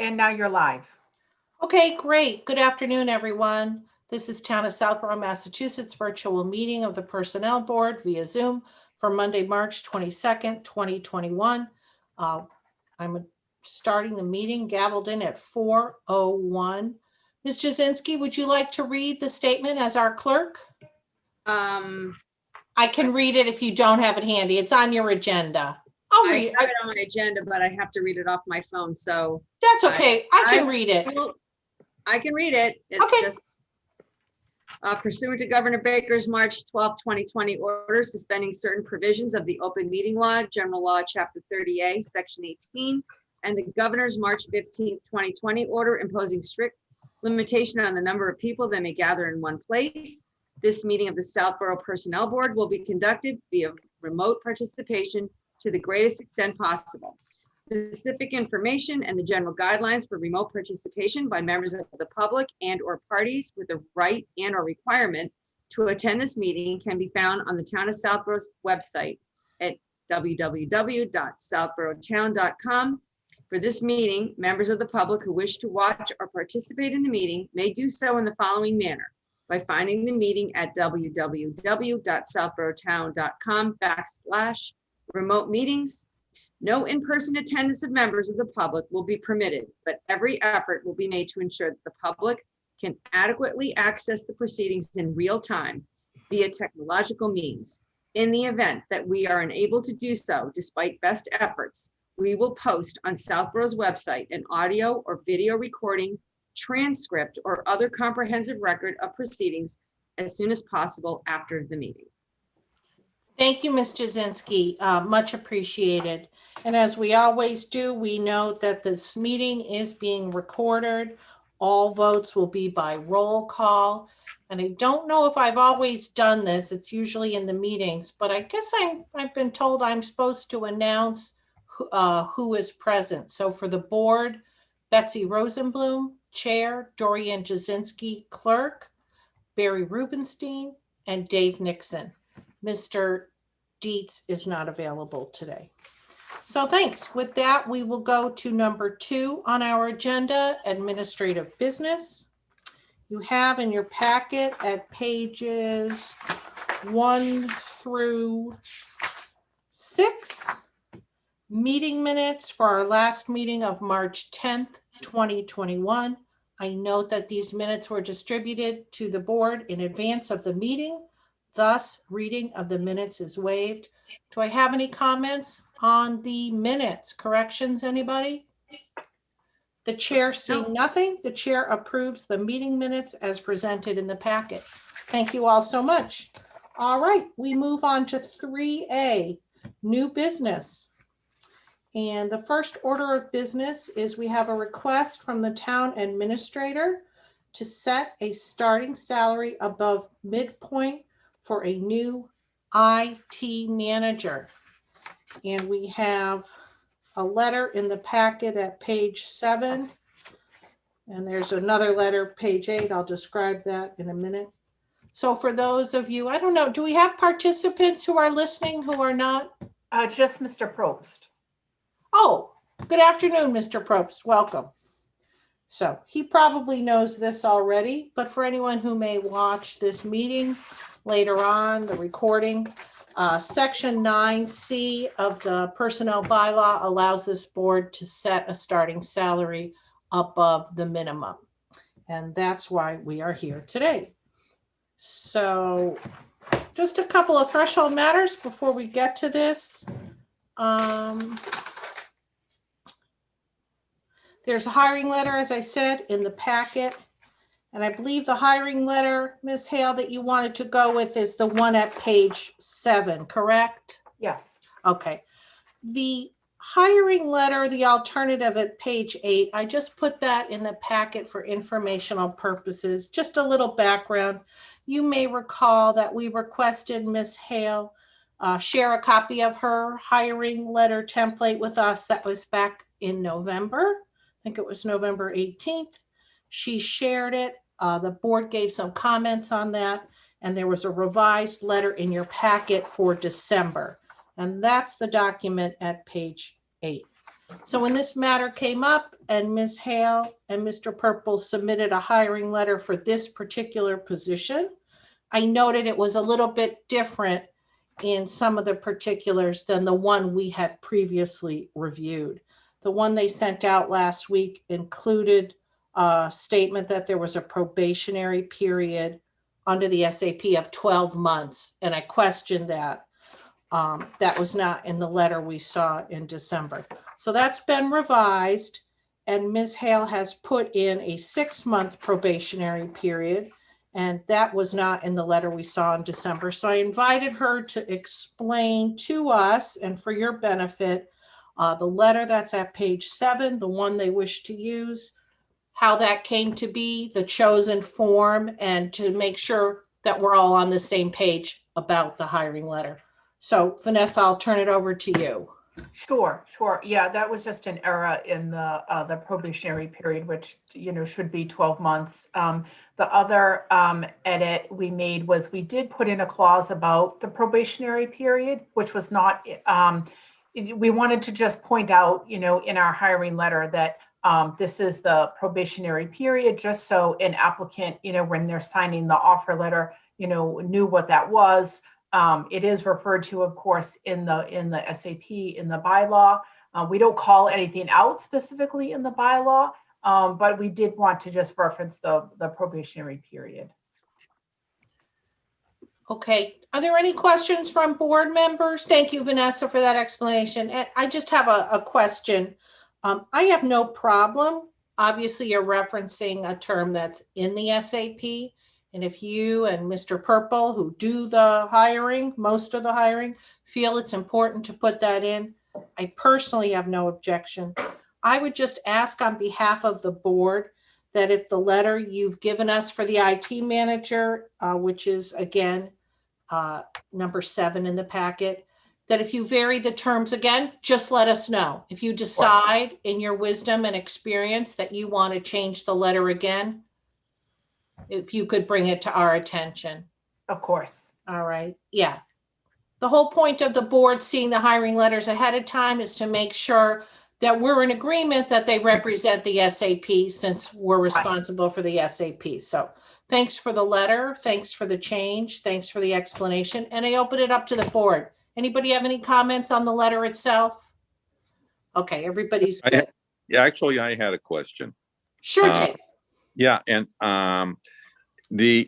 And now you're live. Okay, great. Good afternoon, everyone. This is Town of Southborough, Massachusetts virtual meeting of the Personnel Board via Zoom for Monday, March 22nd, 2021. I'm starting the meeting, gavelled in at 4:01. Ms. Jasinski, would you like to read the statement as our clerk? I can read it if you don't have it handy. It's on your agenda. I'll read it. I have it on my agenda, but I have to read it off my phone, so. That's okay. I can read it. I can read it. It's Okay. just pursuant to Governor Baker's March 12, 2020 order suspending certain provisions of the open meeting law, general law, chapter 30A, section 18, and the governor's March 15, 2020 order imposing strict limitation on the number of people that may gather in one place. This meeting of the Southborough Personnel Board will be conducted via remote participation to the greatest extent possible. Specific information and the general guidelines for remote participation by members of the public and or parties with the right and or requirement to attend this meeting can be found on the Town of Southborough's website at www.southboroughtown.com. For this meeting, members of the public who wish to watch or participate in the meeting may do so in the following manner: by finding the meeting at www.southboroughtown.com/remote meetings. No in-person attendance of members of the public will be permitted, but every effort will be made to ensure that the public can adequately access the proceedings in real time via technological means. In the event that we are unable to do so, despite best efforts, we will post on Southborough's website an audio or video recording, transcript, or other comprehensive record of proceedings as soon as possible after the meeting. Thank you, Ms. Jasinski. Much appreciated. And as we always do, we note that this meeting is being recorded. All votes will be by roll call. And I don't know if I've always done this. It's usually in the meetings, but I guess I've been told I'm supposed to announce who is present. So for the board, Betsy Rosenblum, Chair, Dorian Jasinski, Clerk, Barry Rubenstein, and Dave Nixon. Mr. Dietz is not available today. So thanks. With that, we will go to number 2 on our agenda, administrative business. You have in your packet at pages 1 through 6, meeting minutes for our last meeting of March 10th, 2021. I note that these minutes were distributed to the board in advance of the meeting. Thus, reading of the minutes is waived. Do I have any comments on the minutes? Corrections, anybody? The chair seeing nothing, the chair approves the meeting minutes as presented in the packet. Thank you all so much. All right, we move on to 3A, new business. And the first order of business is we have a request from the town administrator to set a starting salary above midpoint for a new IT manager. And we have a letter in the packet at page 7. And there's another letter, page 8. I'll describe that in a minute. So for those of you, I don't know, do we have participants who are listening who are not? Just Mr. Probst. Oh, good afternoon, Mr. Probst. Welcome. So he probably knows this already, but for anyone who may watch this meeting later on, the recording, Section 9C of the Personnel Bylaw allows this board to set a starting salary above the minimum. And that's why we are here today. So just a couple of threshold matters before we get to this. There's a hiring letter, as I said, in the packet. And I believe the hiring letter, Ms. Hale, that you wanted to go with is the one at page 7, correct? Yes. Okay. The hiring letter, the alternative at page 8, I just put that in the packet for informational purposes. Just a little background. You may recall that we requested Ms. Hale share a copy of her hiring letter template with us. That was back in November. I think it was November 18th. She shared it. The board gave some comments on that, and there was a revised letter in your packet for December. And that's the document at page 8. So when this matter came up and Ms. Hale and Mr. Purple submitted a hiring letter for this particular position, I noted it was a little bit different in some of the particulars than the one we had previously reviewed. The one they sent out last week included a statement that there was a probationary period under the SAP of 12 months, and I questioned that. That was not in the letter we saw in December. So that's been revised, and Ms. Hale has put in a 6-month probationary period, and that was not in the letter we saw in December. So I invited her to explain to us, and for your benefit, the letter that's at page 7, the one they wish to use, how that came to be, the chosen form, and to make sure that we're all on the same page about the hiring letter. So Vanessa, I'll turn it over to you. Sure. Yeah, that was just an error in the probationary period, which, should be 12 months. The other edit we made was we did put in a clause about the probationary period, which was not, we wanted to just point out, in our hiring letter that this is the probationary period, just so an applicant, when they're signing the offer letter, knew what that was. It is referred to, of course, in the SAP, in the bylaw. We don't call anything out specifically in the bylaw, but we did want to just reference the probationary period. Okay, are there any questions from board members? Thank you, Vanessa, for that explanation. And I just have a question. I have no problem. Obviously, you're referencing a term that's in the SAP. And if you and Mr. Purple, who do the hiring, most of the hiring, feel it's important to put that in, I personally have no objection. I would just ask on behalf of the board that if the letter you've given us for the IT manager, which is again, number 7 in the packet, that if you vary the terms again, just let us know. If you decide in your wisdom and experience that you want to change the letter again, if you could bring it to our attention. Of course. All right. Yeah. The whole point of the board seeing the hiring letters ahead of time is to make sure that we're in agreement that they represent the SAP, since we're responsible for the SAP. So thanks for the letter. Thanks for the change. Thanks for the explanation. And I open it up to the board. Anybody have any comments on the letter itself? Okay, everybody's good. Yeah, actually, I had a question. Sure, Dave. Yeah, and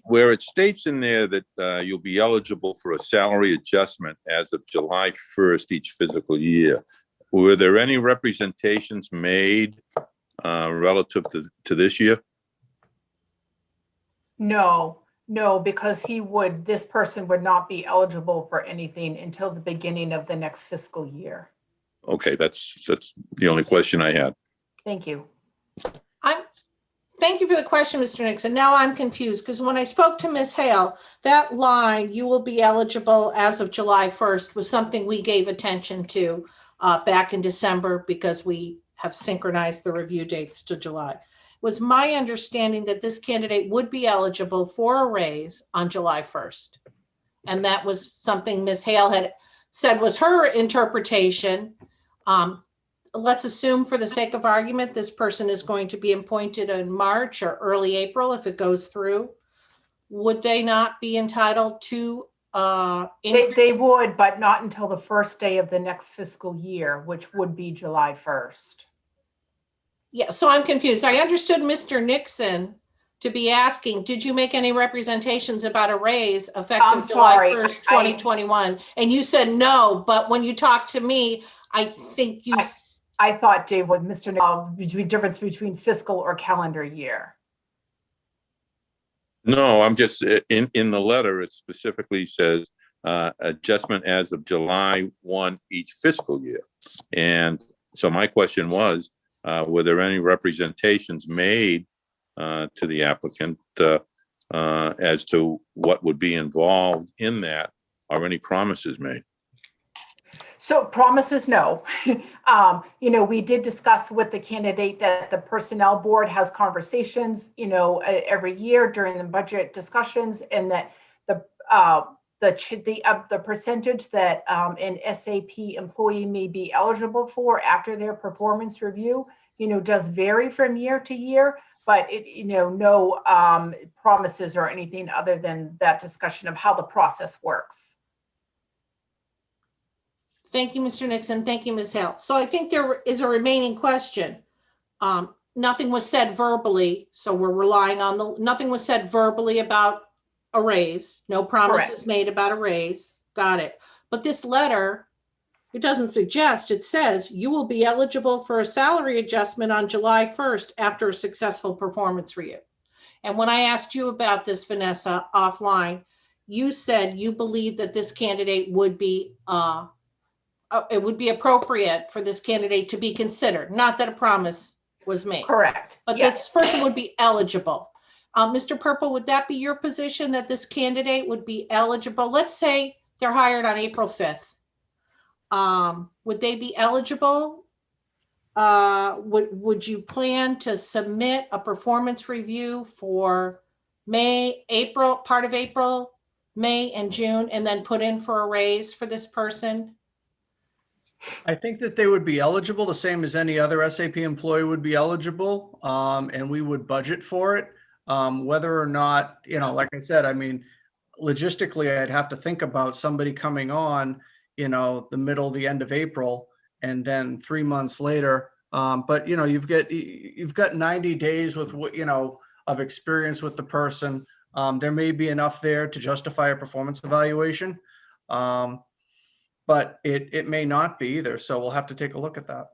where it states in there that you'll be eligible for a salary adjustment as of July 1st each fiscal year, were there any representations made relative to this year? No, because this person would not be eligible for anything until the beginning of the next fiscal year. Okay, that's the only question I had. Thank you. Thank you for the question, Mr. Nixon. Now I'm confused because when I spoke to Ms. Hale, that line, you will be eligible as of July 1st, was something we gave attention to back in December because we have synchronized the review dates to July. It was my understanding that this candidate would be eligible for a raise on July 1st. And that was something Ms. Hale had said was her interpretation. Let's assume for the sake of argument, this person is going to be appointed in March or early April if it goes through. Would they not be entitled to They would, but not until the first day of the next fiscal year, which would be July 1st. Yeah, so I'm confused. I understood Mr. Nixon to be asking, did you make any representations about a raise effective July 1st, 2021? And you said no, but when you talked to me, I think you... I thought, Dave, with Mr. Between difference between fiscal or calendar year. No, I'm just in the letter. It specifically says adjustment as of July 1 each fiscal year. And so my question was, were there any representations made to the applicant as to what would be involved in that, or any promises made? So promises, no. We did discuss with the candidate that the personnel board has conversations, every year during the budget discussions, and that the the percentage that an SAP employee may be eligible for after their performance review, does vary from year to year, but no promises or anything other than that discussion of how the process works. Thank you, Mr. Nixon. Thank you, Ms. Hale. So I think there is a remaining question. Nothing was said verbally, so we're relying on nothing was said verbally about a raise. No promises Correct. made about a raise. Got it. But this letter, it doesn't suggest, it says you will be eligible for a salary adjustment on July 1st after a successful performance review. And when I asked you about this, Vanessa, offline, you said you believe that this candidate would be it would be appropriate for this candidate to be considered, not that a promise was made. Correct. But Yes. this person would be eligible. Mr. Purple, would that be your position that this candidate would be eligible? Let's say they're hired on April 5th. Would they be eligible? Would you plan to submit a performance review for May, April, part of April, May and June, and then put in for a raise for this person? I think that they would be eligible, the same as any other SAP employee would be eligible, and we would budget for it. Whether or not, like I said, I mean, logistically, I'd have to think about somebody coming on, the end of April, and then 3 months later. But you've got 90 days with what, of experience with the person. There may be enough there to justify a performance evaluation. But it may not be either. So we'll have to take a look at that.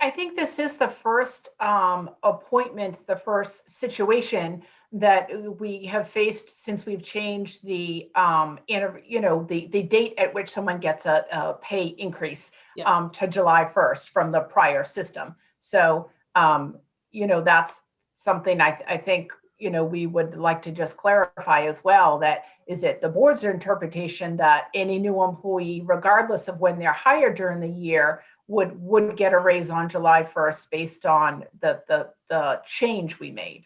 I think this is the first appointment, the first situation that we have faced since we've changed the the date at which someone gets a pay increase to July 1st from the prior system. So that's something I think we would like to just clarify as well, that is it the board's interpretation that any new employee, regardless of when they're hired during the year, would get a raise on July 1st based on the change we made.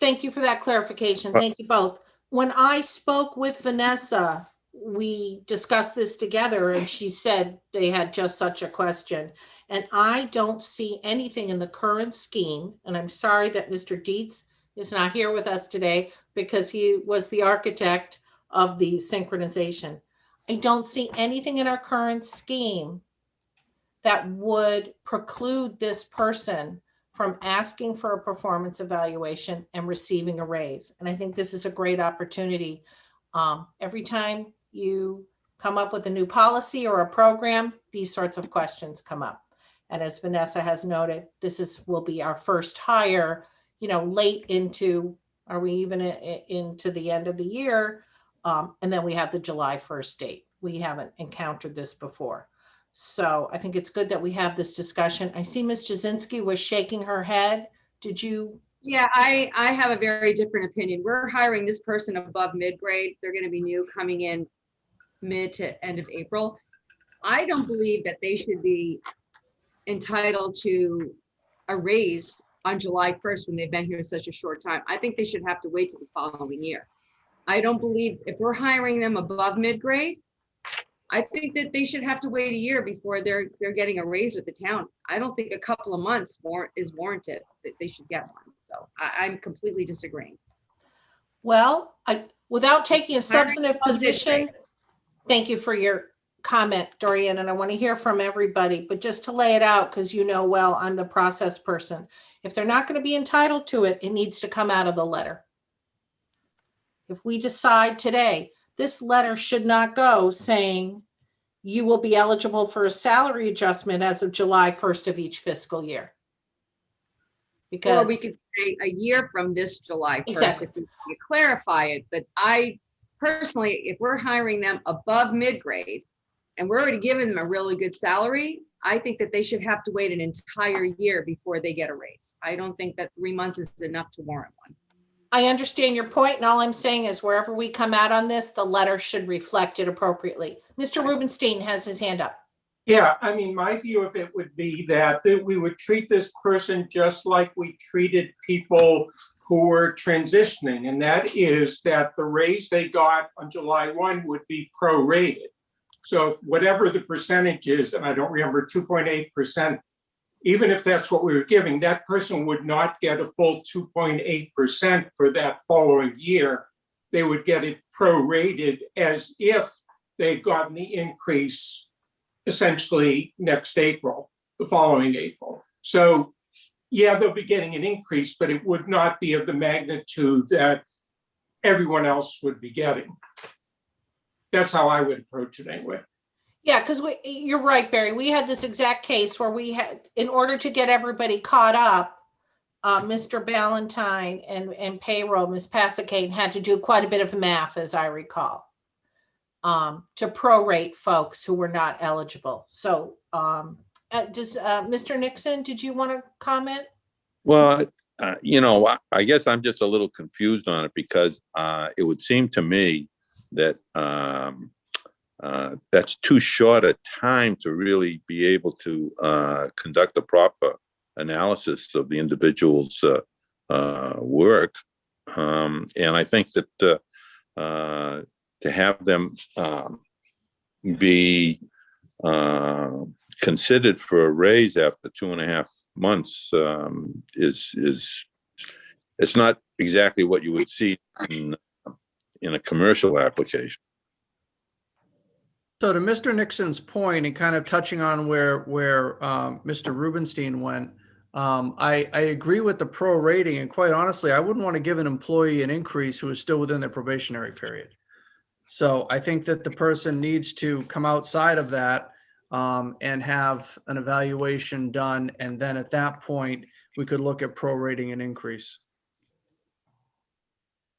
Thank you for that clarification. Thank you both. When I spoke with Vanessa, we discussed this together and she said they had just such a question. And I don't see anything in the current scheme. And I'm sorry that Mr. Dietz is not here with us today because he was the architect of the synchronization. I don't see anything in our current scheme that would preclude this person from asking for a performance evaluation and receiving a raise. And I think this is a great opportunity. Every time you come up with a new policy or a program, these sorts of questions come up. And as Vanessa has noted, will be our first hire, late into, are we even into the end of the year? And then we have the July 1st date. We haven't encountered this before. So I think it's good that we have this discussion. I see Ms. Jasinski was shaking her head. Did you? Yeah, I have a very different opinion. We're hiring this person above mid-grade. They're going to be new, coming in mid to end of April. I don't believe that they should be entitled to a raise on July 1st when they've been here such a short time. I think they should have to wait till the following year. I don't believe if we're hiring them above mid-grade, I think that they should have to wait a year before they're getting a raise with the town. I don't think a couple of months is warranted that they should get one. So I'm completely disagreeing. Well, without taking a substantive position, thank you for your comment, Dorian, and I want to hear from everybody, but just to lay it out, because well, I'm the process person. If they're not going to be entitled to it, it needs to come out of the letter. If we decide today, this letter should not go saying you will be eligible for a salary adjustment as of July 1st of each fiscal year. Because or we could say a year from this July 1st, exactly. if we clarify it. But I personally, if we're hiring them above mid-grade and we're already giving them a really good salary, I think that they should have to wait an entire year before they get a raise. I don't think that 3 months is enough to warrant one. I understand your point, and all I'm saying is wherever we come out on this, the letter should reflect it appropriately. Mr. Rubenstein has his hand up. Yeah, I mean, my view of it would be that we would treat this person just like we treated people who were transitioning, and that is that the raise they got on July 1 would be prorated. So whatever the percentage is, and I don't remember, 2.8%, even if that's what we were giving, that person would not get a full 2.8% for that following year. They would get it prorated as if they'd gotten the increase essentially next April, the following April. So yeah, they'll be getting an increase, but it would not be of the magnitude that everyone else would be getting. That's how I would approach it anyway. Yeah, because you're right, Barry. We had this exact case where we had, in order to get everybody caught up, Mr. Ballantyne and payroll, Ms. Pasicane, had to do quite a bit of math, as I recall, to prorate folks who were not eligible. So does Mr. Nixon, did you want to comment? Well, I guess I'm just a little confused on it because it would seem to me that that's too short a time to really be able to conduct a proper analysis of the individual's work. And I think that to have them be considered for a raise after 2.5 months is it's not exactly what you would see in a commercial application. So to Mr. Nixon's point, and kind of touching on where Mr. Rubenstein went, I agree with the prorating, and quite honestly, I wouldn't want to give an employee an increase who is still within their probationary period. So I think that the person needs to come outside of that and have an evaluation done, and then at that point, we could look at prorating an increase.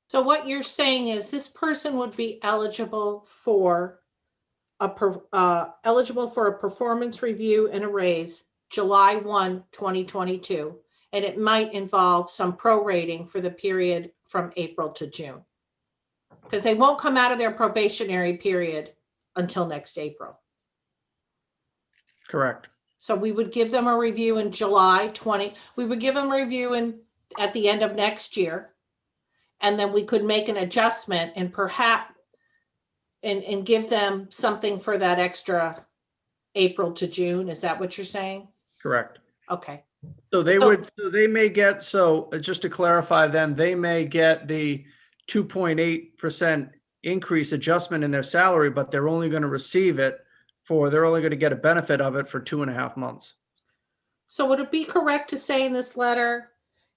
So what you're saying is this person would be eligible for a performance review and a raise July 1, 2022, and it might involve some prorating for the period from April to June, because they won't come out of their probationary period until next April. Correct. So we would give them a review in July 20. We would give them a review at the end of next year, and then we could make an adjustment and perhaps and give them something for that extra April to June. Is that what you're saying? Correct. Okay. So they may get, so just to clarify then, they may get the 2.8% increase adjustment in their salary, but they're only going to receive it they're only going to get a benefit of it for 2.5 months. So would it be correct to say in this letter,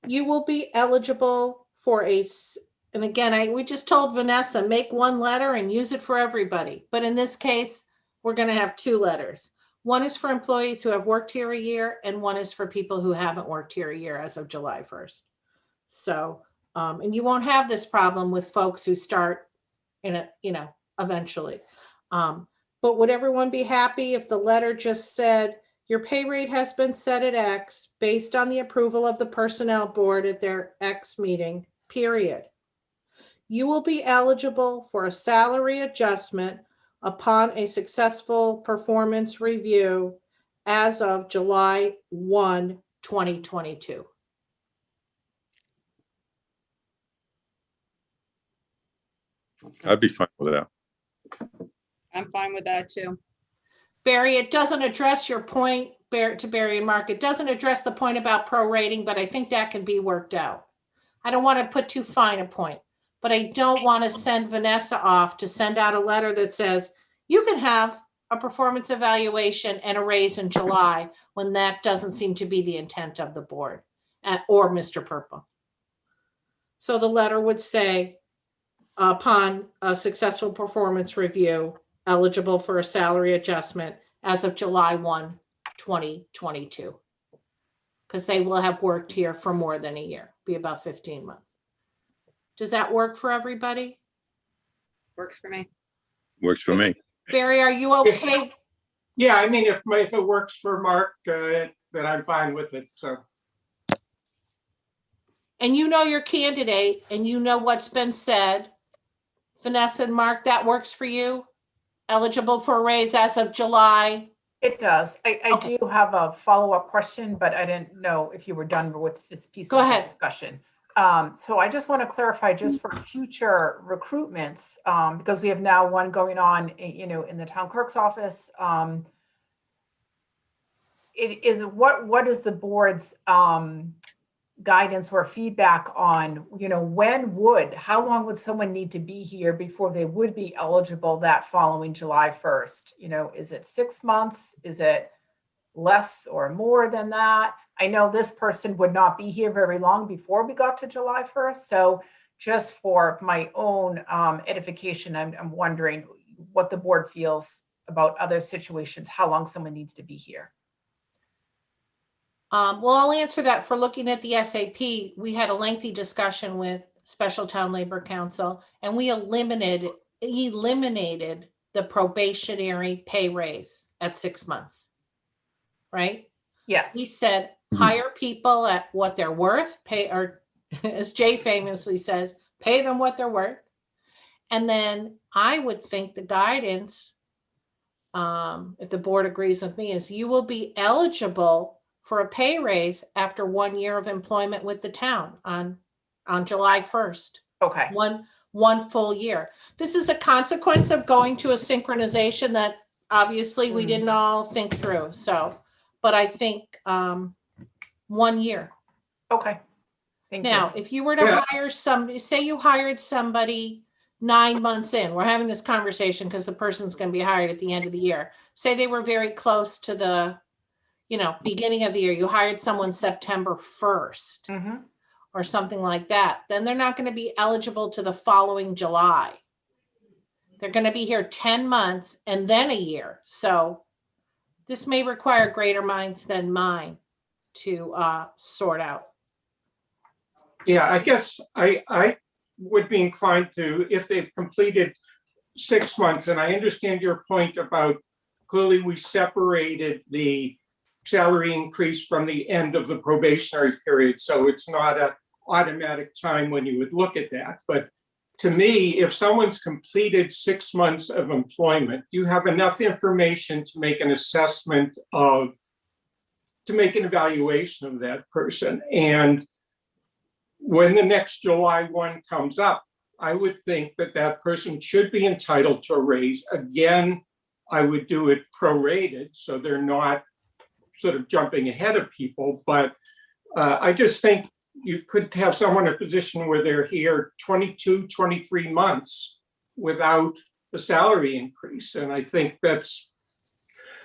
you will be eligible for and again, we just told Vanessa, make one letter and use it for everybody. But in this case, we're going to have 2 letters. One is for employees who have worked here a year, and one is for people who haven't worked here a year as of July 1st. So, and you won't have this problem with folks who start eventually. But would everyone be happy if the letter just said, your pay rate has been set at X based on the approval of the personnel board at their X meeting, period. You will be eligible for a salary adjustment upon a successful performance review as of July 1, 2022. I'd be fine with that. I'm fine with that too. Barry, it doesn't address your point, to Barry and Mark. It doesn't address the point about prorating, but I think that can be worked out. I don't want to put too fine a point, but I don't want to send Vanessa off to send out a letter that says you can have a performance evaluation and a raise in July when that doesn't seem to be the intent of the board or Mr. Purple. So the letter would say, upon a successful performance review, eligible for a salary adjustment as of July 1, 2022. Because they will have worked here for more than a year, be about 15 months. Does that work for everybody? Works for me. Works for me. Barry, are you okay? Yeah, I mean, if it works for Mark, then I'm fine with it, so. And you know your candidate and you know what's been said. Vanessa and Mark, that works for you? Eligible for a raise as of July? It does. I Okay. do have a follow-up question, but I didn't know if you were done with this piece Go of the ahead. discussion. So I just want to clarify just for future recruitments, because we have now one going on, in the town clerk's office. It is, what is the board's guidance or feedback on, how long would someone need to be here before they would be eligible that following July 1st? Is it 6 months? Is it less or more than that? I know this person would not be here very long before we got to July 1st. So just for my own edification, I'm wondering what the board feels about other situations, how long someone needs to be here. Well, I'll answer that. For looking at the SAP, we had a lengthy discussion with Special Town Labor Council, and we eliminated the probationary pay raise at 6 months. Right? Yes. We said hire people at what they're worth, pay, or as Jay famously says, pay them what they're worth. And then I would think the guidance, if the board agrees with me, is you will be eligible for a pay raise after 1 year of employment with the town on July 1st. Okay. One full year. This is a consequence of going to a synchronization that obviously we didn't all think through. So, but I think 1 year. Okay. Thank Now, you. if you were to hire somebody, say you hired somebody 9 months in, we're having this conversation because the person's going to be hired at the end of the year. Say they were very close to the, beginning of the year, you hired someone September 1st or something like that, then they're not going to be eligible to the following July. They're going to be here 10 months and then a year. So this may require greater minds than mine to sort out. Yeah, I guess I would be inclined to, if they've completed 6 months, and I understand your point about clearly we separated the salary increase from the end of the probationary period, so it's not an automatic time when you would look at that. But to me, if someone's completed 6 months of employment, you have enough information to make an assessment to make an evaluation of that person. And when the next July 1 comes up, I would think that that person should be entitled to a raise. Again, I would do it prorated, so they're not sort of jumping ahead of people. But I just think you could have someone in a position where they're here 22, 23 months without a salary increase. And I think that's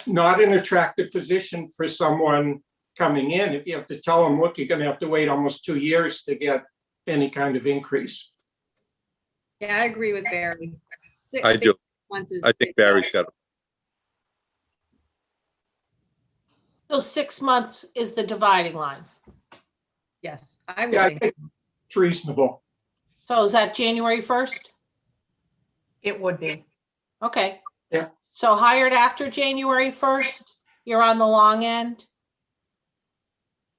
not an attractive position for someone coming in. If you have to tell them, look, you're going to have to wait almost 2 years to get any kind of increase. Yeah, I agree with Barry. I do. I think Barry's got it. So 6 months is the dividing line. Yes, I would Yeah, I think. think it's reasonable. So is that January 1st? It would be. Okay. Yeah. So hired after January 1st, you're on the long end.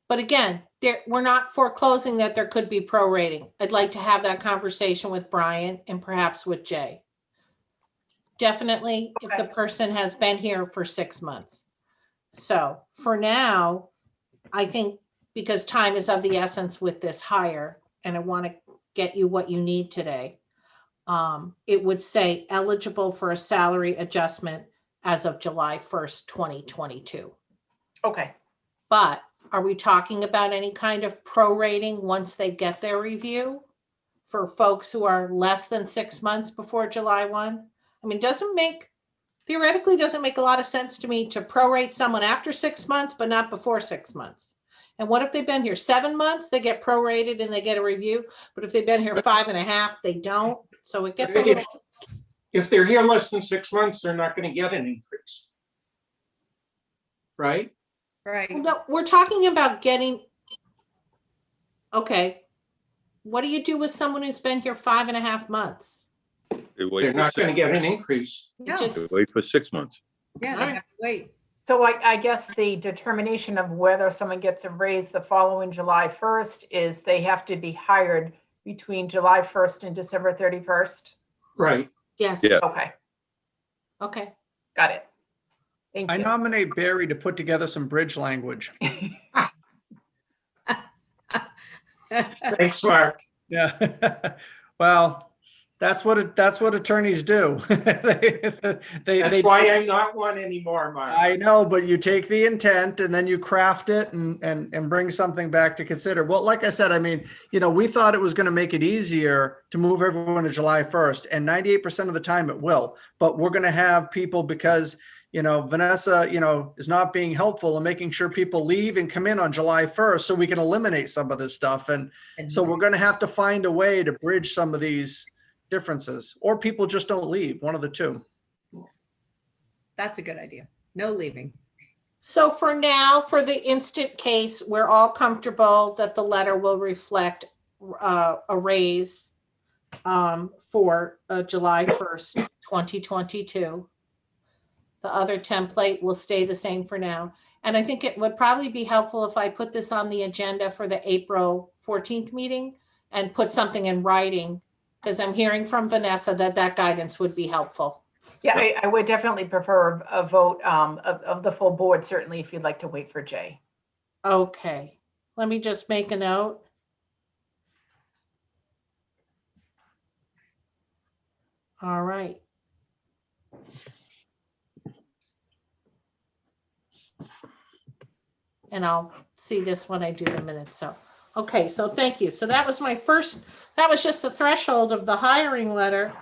But again, we're not foreclosing that there could be prorating. I'd like to have that conversation with Brian and perhaps with Jay. Definitely if the person has been here for 6 months. So for now, I think because time is of the essence with this hire, and I want to get you what you need today, it would say eligible for a salary adjustment as of July 1st, 2022. Okay. But are we talking about any kind of prorating once they get their review for folks who are less than 6 months before July 1? I mean, theoretically doesn't make a lot of sense to me to prorate someone after 6 months, but not before 6 months. And what if they've been here 7 months, they get prorated and they get a review, but if they've been here 5.5, they don't. So it gets a little. If they're here less than 6 months, they're not going to get an increase. Right? Right. No, we're talking about getting. Okay. What do you do with someone who's been here 5.5 months? They're not going to get an increase. No. Wait for 6 months. Yeah, they have to wait. So I guess the determination of whether someone gets a raise the following July 1st is they have to be hired between July 1st and December 31st. Right. Yes. Yeah. Okay. Okay. Got it. Thank I you. nominate Barry to put together some bridge language. Thanks, Mark. Yeah. Well, that's what attorneys do. That's why I'm not one anymore, Mark. I know, but you take the intent and then you craft it and bring something back to consider. Well, like I said, I mean, we thought it was going to make it easier to move everyone to July 1st, and 98% of the time it will. But we're going to have people because, Vanessa, is not being helpful and making sure people leave and come in on July 1st so we can eliminate some of this stuff. And so we're going to have to find a way to bridge some of these differences, or people just don't leave, one of the two. That's a good idea. No leaving. So for now, for the instant case, we're all comfortable that the letter will reflect a raise for July 1st, 2022. The other template will stay the same for now. And I think it would probably be helpful if I put this on the agenda for the April 14th meeting and put something in writing, because I'm hearing from Vanessa that guidance would be helpful. Yeah, I would definitely prefer a vote of the full board, certainly if you'd like to wait for Jay. Okay, let me just make a note. All right. And I'll see this when I do the minutes. So, okay, so thank you. So that was that was just the threshold of the hiring letter.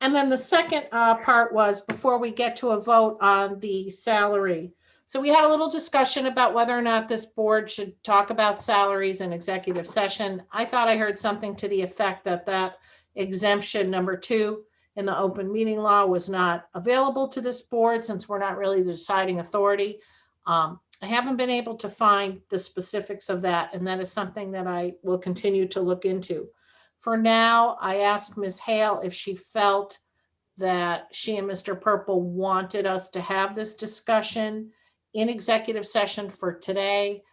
And then the second part was before we get to a vote on the salary. So we had a little discussion about whether or not this board should talk about salaries in executive session. I thought I heard something to the effect that exemption number 2 in the open meeting law was not available to this board since we're not really the deciding authority. I haven't been able to find the specifics of that, and that is something that I will continue to look into. For now, I asked Ms. Hale if she felt that she and Mr. Purple wanted us to have this discussion in executive session for today.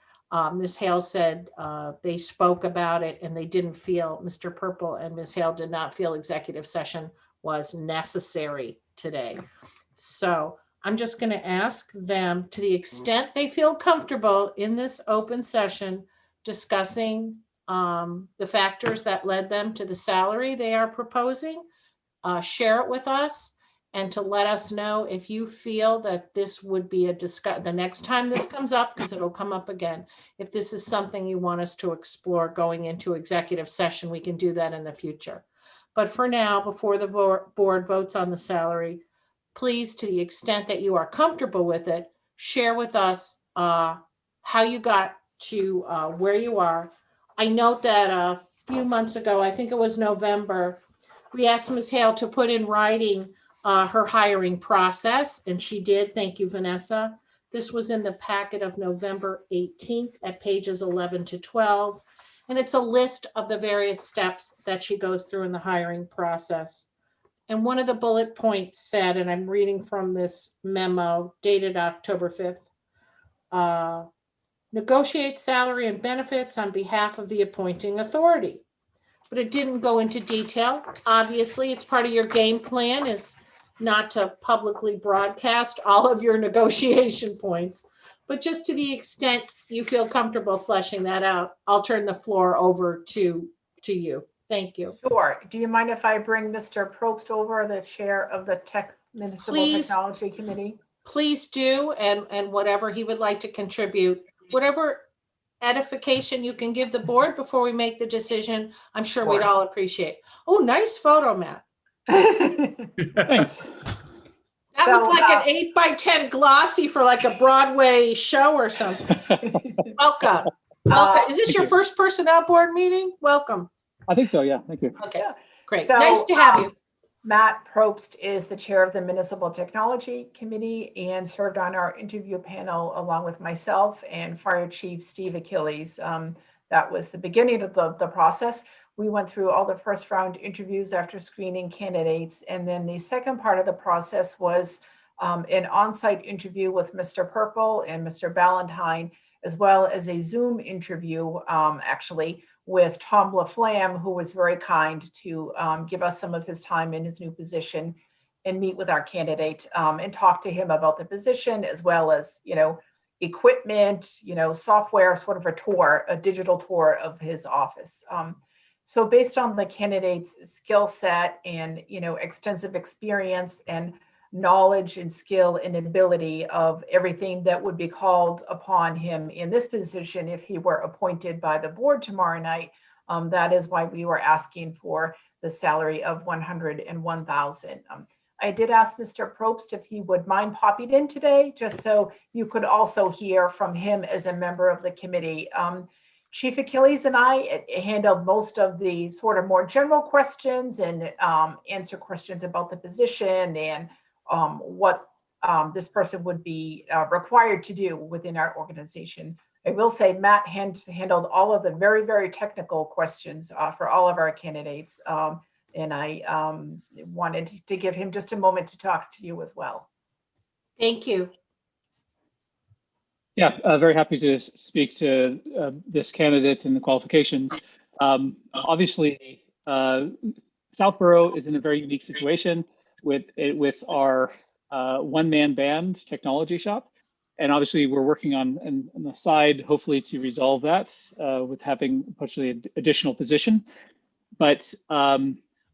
Ms. Hale said they spoke about it and they didn't feel, Mr. Purple and Ms. Hale did not feel executive session was necessary today. So I'm just going to ask them, to the extent they feel comfortable in this open session discussing the factors that led them to the salary they are proposing, share it with us, and to let us know if you feel that this would be the next time this comes up, because it'll come up again. If this is something you want us to explore going into executive session, we can do that in the future. But for now, before the board votes on the salary, please, to the extent that you are comfortable with it, share with us how you got to where you are. I note that a few months ago, I think it was November, we asked Ms. Hale to put in writing her hiring process, and she did. Thank you, Vanessa. This was in the packet of November 18th at pages 11 to 12, and it's a list of the various steps that she goes through in the hiring process. And one of the bullet points said, and I'm reading from this memo dated October 5th, negotiate salary and benefits on behalf of the appointing authority. But it didn't go into detail. Obviously, it's part of your game plan is not to publicly broadcast all of your negotiation points. But just to the extent you feel comfortable fleshing that out, I'll turn the floor over to you. Thank you. Sure. Do you mind if I bring Mr. Probst over, the chair of the Municipal Please. Technology Committee? Please do, and whatever he would like to contribute, whatever edification you can give the board before we make the decision, I'm sure we'd all appreciate. Oh, nice photo, Matt. Thanks. That So, looked like an 8x10 glossy for like a Broadway show or something. Welcome. Welcome. Is this your first personnel board meeting? Welcome. I think so, yeah. Thank you. Okay, great. So, Nice to have you. Matt Probst is the chair of the Municipal Technology Committee and served on our interview panel along with myself and Fire Chief Steve Achilles. That was the beginning of the process. We went through all the first round interviews after screening candidates. And then the second part of the process was an on-site interview with Mr. Purple and Mr. Ballantyne, as well as a Zoom interview, actually, with Tom LaFlamme, who was very kind to give us some of his time in his new position and meet with our candidate and talk to him about the position, as well as, equipment, software, sort of a tour, a digital tour of his office. So based on the candidate's skill set and, extensive experience and knowledge and skill and ability of everything that would be called upon him in this position if he were appointed by the board tomorrow night, that is why we were asking for the salary of $101,000. I did ask Mr. Probst if he would mind popping in today, just so you could also hear from him as a member of the committee. Chief Achilles and I handled most of the sort of more general questions and answer questions about the position and what this person would be required to do within our organization. I will say Matt handled all of the very, very technical questions for all of our candidates. And I wanted to give him just a moment to talk to you as well. Thank you. Yeah, very happy to speak to this candidate and the qualifications. Obviously, Southborough is in a very unique situation with our one-man band technology shop. And obviously, we're working on the side, hopefully, to resolve that with having potentially an additional position. But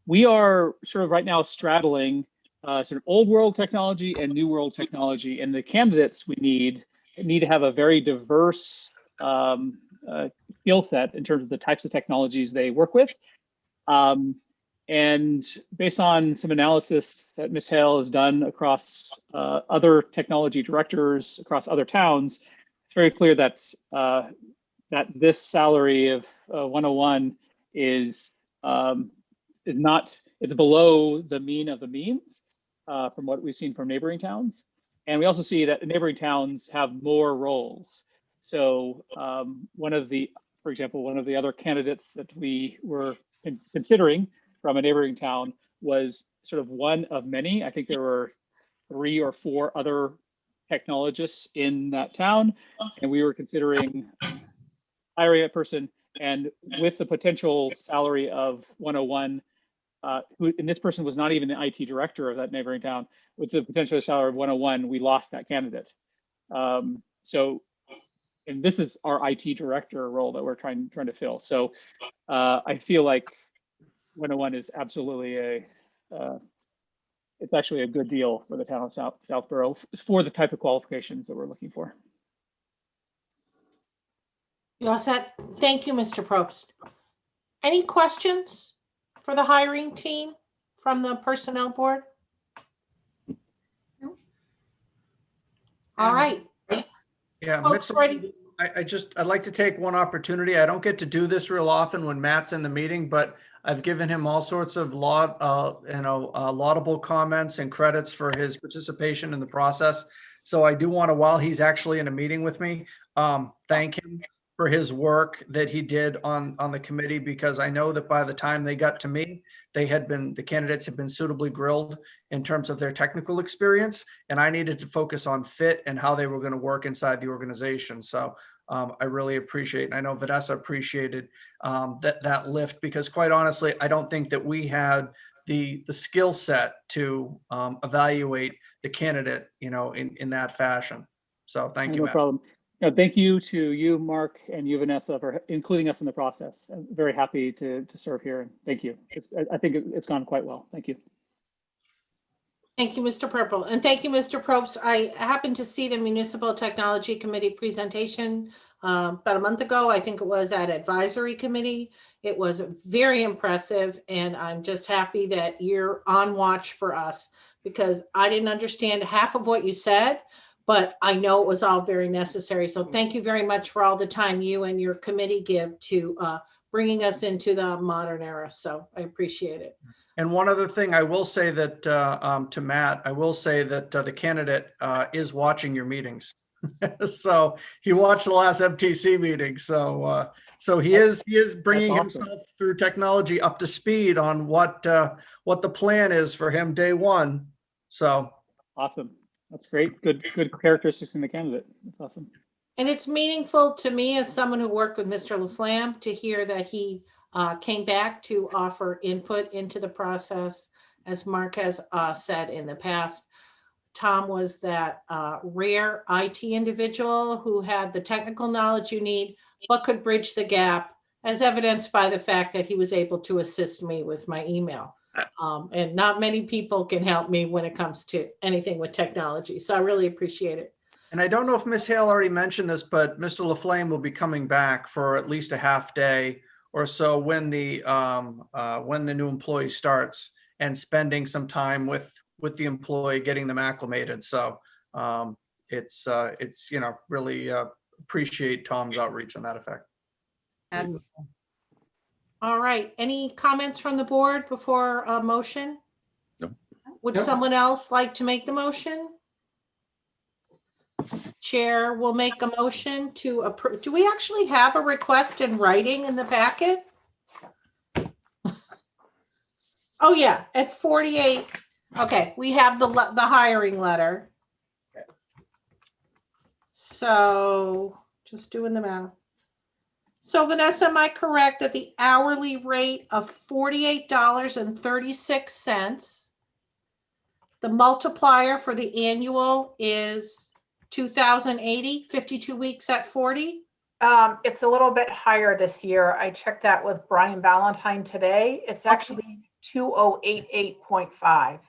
we are sort of right now straddling sort of old world technology and new world technology. And the candidates we need to have a very diverse skill set in terms of the types of technologies they work with. And based on some analysis that Ms. Hale has done across other technology directors across other towns, it's very clear that that this salary of 101 is not, it's below the mean of the means from what we've seen from neighboring towns. And we also see that neighboring towns have more roles. So for example, one of the other candidates that we were considering from a neighboring town was sort of one of many. I think there were 3 or 4 other technologists in that town, and we were considering hiring a person, and with the potential salary of 101, and this person was not even the IT director of that neighboring town, with the potential salary of 101, we lost that candidate. And this is our IT director role that we're trying to fill. So I feel like 101 is absolutely it's actually a good deal for the town of Southborough for the type of qualifications that we're looking for. You all set? Thank you, Mr. Probst. Any questions for the hiring team from the personnel board? No. All right. Yeah, Folks ready? I'd like to take one opportunity. I don't get to do this real often when Matt's in the meeting, but I've given him all sorts of laudable comments and credits for his participation in the process. So I do want to, while he's actually in a meeting with me, thank him for his work that he did on the committee, because I know that by the time they got to me, the candidates had been suitably grilled in terms of their technical experience, and I needed to focus on fit and how they were going to work inside the organization. So I really appreciate, and I know Vanessa appreciated that lift, because quite honestly, I don't think that we had the skill set to evaluate the candidate, in that fashion. So thank you, No Matt. problem. No, thank you to you, Mark, and you, Vanessa, for including us in the process. I'm very happy to serve here, and thank you. I think it's gone quite well. Thank you. Thank you, Mr. Purple. And thank you, Mr. Probst. I happened to see the Municipal Technology Committee presentation about a month ago. I think it was at Advisory Committee. It was very impressive, and I'm just happy that you're on watch for us, because I didn't understand half of what you said, but I know it was all very necessary. So thank you very much for all the time you and your committee give to bringing us into the modern era. So I appreciate it. And one other thing I will say that to Matt, I will say that the candidate is watching your meetings. So he watched the last MTC meeting. So he is bringing himself through technology up to speed on what the plan is for him day one. So awesome. That's great. Good characteristics in the candidate. That's awesome. And it's meaningful to me as someone who worked with Mr. Laflamme to hear that he came back to offer input into the process, as Mark has said in the past, Tom was that rare IT individual who had the technical knowledge you need, but could bridge the gap, as evidenced by the fact that he was able to assist me with my email. And not many people can help me when it comes to anything with technology. So I really appreciate it. And I don't know if Ms. Hale already mentioned this, but Mr. LaFlame will be coming back for at least a half day or so when the new employee starts, and spending some time with the employee, getting them acclimated. So it's really appreciate Tom's outreach on that effect. Admirable. All right. Any comments from the board before a motion? No. Would No. someone else like to make the motion? Chair will make a motion to approve. Do we actually have a request in writing in the packet? Oh, yeah, at 48. Okay, we have the hiring letter. So just doing the math. So Vanessa, am I correct that the hourly rate of $48.36, the multiplier for the annual is 2,080, 52 weeks at 40? It's a little bit higher this year. I checked that with Brian Valentine today. It's actually 2088.5.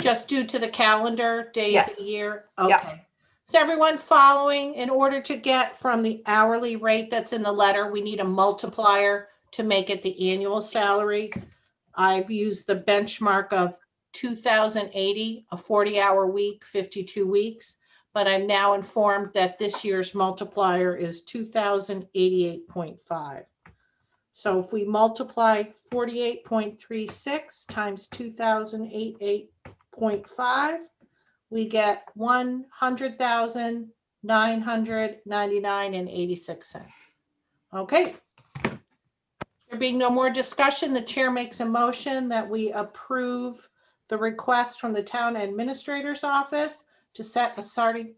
Just due to the calendar days of the Yes. year? Yep. Okay. So everyone following, in order to get from the hourly rate that's in the letter, we need a multiplier to make it the annual salary. I've used the benchmark of 2,080, a 40-hour week, 52 weeks, but I'm now informed that this year's multiplier is 2,088.5. So if we multiply 48.36 times 2,088.5, we get 100,999.86. Okay. There being no more discussion, the chair makes a motion that we approve the request from the town administrator's office to set a starting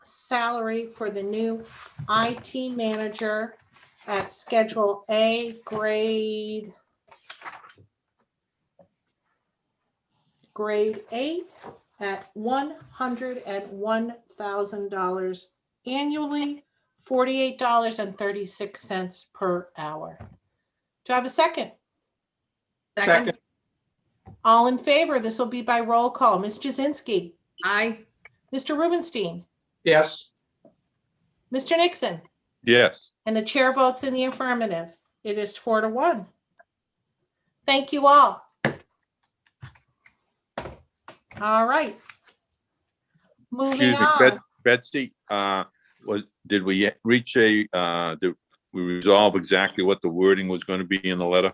salary for the new IT manager at Schedule A, grade 8 at $101,000 annually, $48.36 per hour. Do I have a second? Second. All in favor? This will be by roll call. Ms. Jazinski, Aye. Mr. Rubenstein, Yes. Mr. Nixon, Yes. and the chair votes in the affirmative. It is 4-1. Thank you all. All right. Moving Excuse me, on. Betsy, did we reach did we resolve exactly what the wording was going to be in the letter?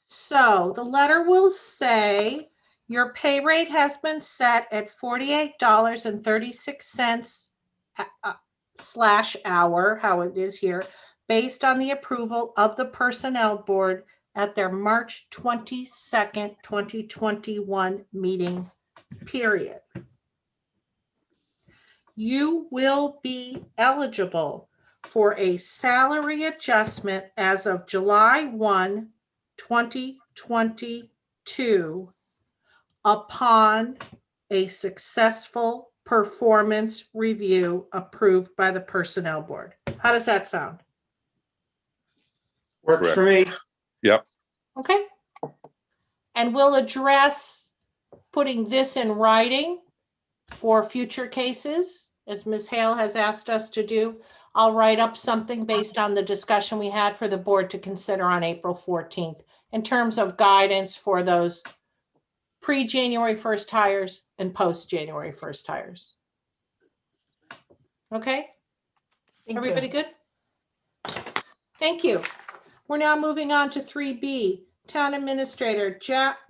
So the letter will say your pay rate has been set at $48.36 / hour, how it is here, based on the approval of the Personnel Board at their March 22nd, 2021 meeting period. You will be eligible for a salary adjustment as of July 1, 2022 upon a successful performance review approved by the Personnel Board. How does that sound? Works for me. Yep. Okay. And we'll address putting this in writing for future cases, as Ms. Hale has asked us to do. I'll write up something based on the discussion we had for the board to consider on April 14th in terms of guidance for those pre-January 1st hires and post-January 1st hires. Okay? Thank Everybody you. good? Thank you. We're now moving on to 3B, Town Administrator,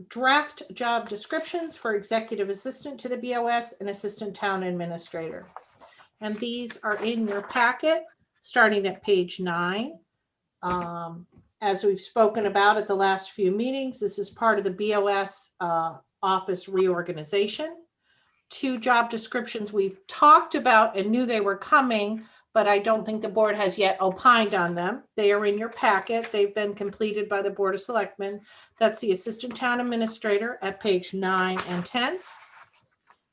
draft job descriptions for Executive Assistant to the BOS and Assistant Town Administrator. And these are in your packet, starting at page 9. As we've spoken about at the last few meetings, this is part of the BOS office reorganization. 2 job descriptions we've talked about and knew they were coming, but I don't think the board has yet opined on them. They are in your packet. They've been completed by the Board of Selectmen. That's the Assistant Town Administrator at page 9 and 10.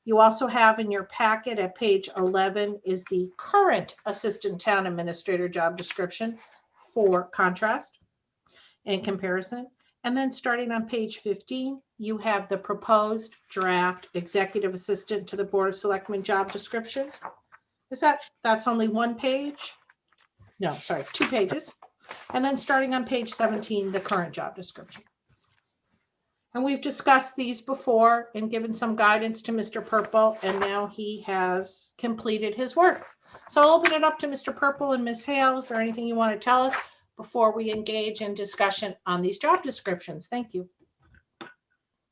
You also have in your packet at page 11 is the current Assistant Town Administrator job description for contrast and comparison. And then starting on page 15, you have the proposed draft Executive Assistant to the Board of Selectmen job description. That's only one page? No, sorry, 2 pages. And then starting on page 17, the current job description. And we've discussed these before and given some guidance to Mr. Purple, and now he has completed his work. So I'll open it up to Mr. Purple and Ms. Hale. Is there anything you want to tell us before we engage in discussion on these job descriptions? Thank you.